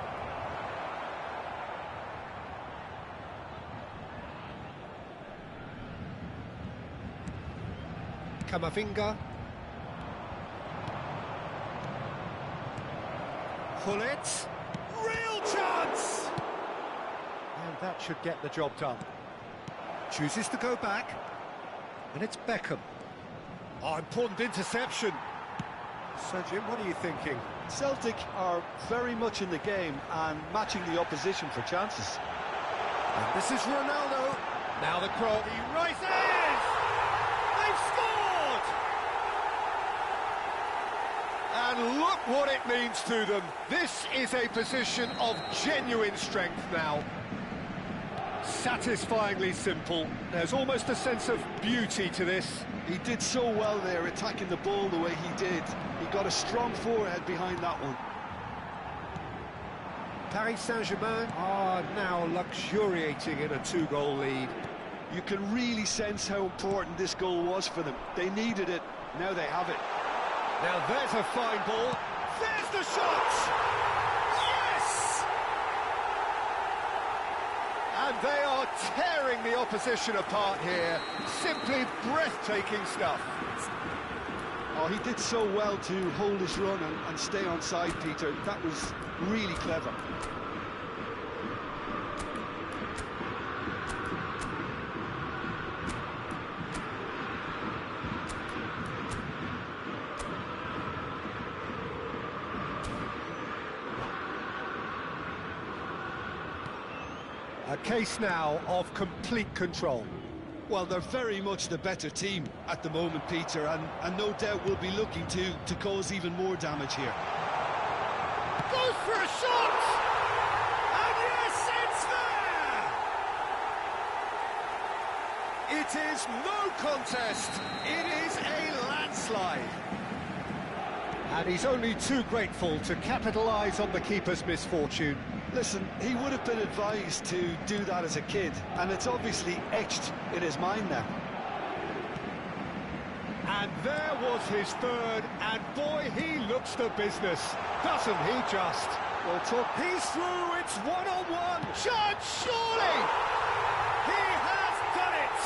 Camavinga. Gullit. Real chance! And that should get the job done. Chooses to go back. And it's Beckham. Oh, important interception. So, Jim, what are you thinking? Celtic are very much in the game and matching the opposition for chances. And this is Ronaldo. Now the cross. He rises! They've scored! And look what it means to them. This is a position of genuine strength now. Satisfyingly simple. There's almost a sense of beauty to this. He did so well there, attacking the ball the way he did. He got a strong forehead behind that one. Paris Saint-Germain are now luxuriating in a 2-goal lead. You can really sense how important this goal was for them. They needed it, now they have it. Now there's a fine ball. There's the shot! Yes! And they are tearing the opposition apart here. Simply breathtaking stuff. Oh, he did so well to hold his run and stay on side, Peter. That was really clever. A case now of complete control. Well, they're very much the better team at the moment, Peter, and no doubt will be looking to cause even more damage here. Goes for a shot! And yes, it's there! It is no contest. It is a landslide. And he's only too grateful to capitalise on the keeper's misfortune. Listen, he would have been advised to do that as a kid, and it's obviously etched in his mind now. And there was his third, and boy, he looks the business, doesn't he just? Well, he's through, it's one-on-one. Chance, surely! He has done it!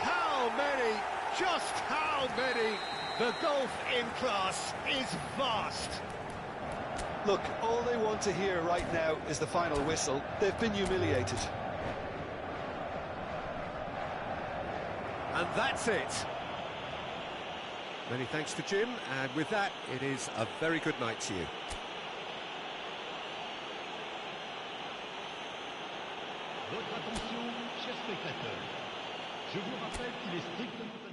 How many, just how many? The gulf in class is vast. Look, all they want to hear right now is the final whistle. They've been humiliated. And that's it. Many thanks to Jim, and with that, it is a very good night to you. Votre attention, chers spectateurs. Je vous rappelle qu'il est strictement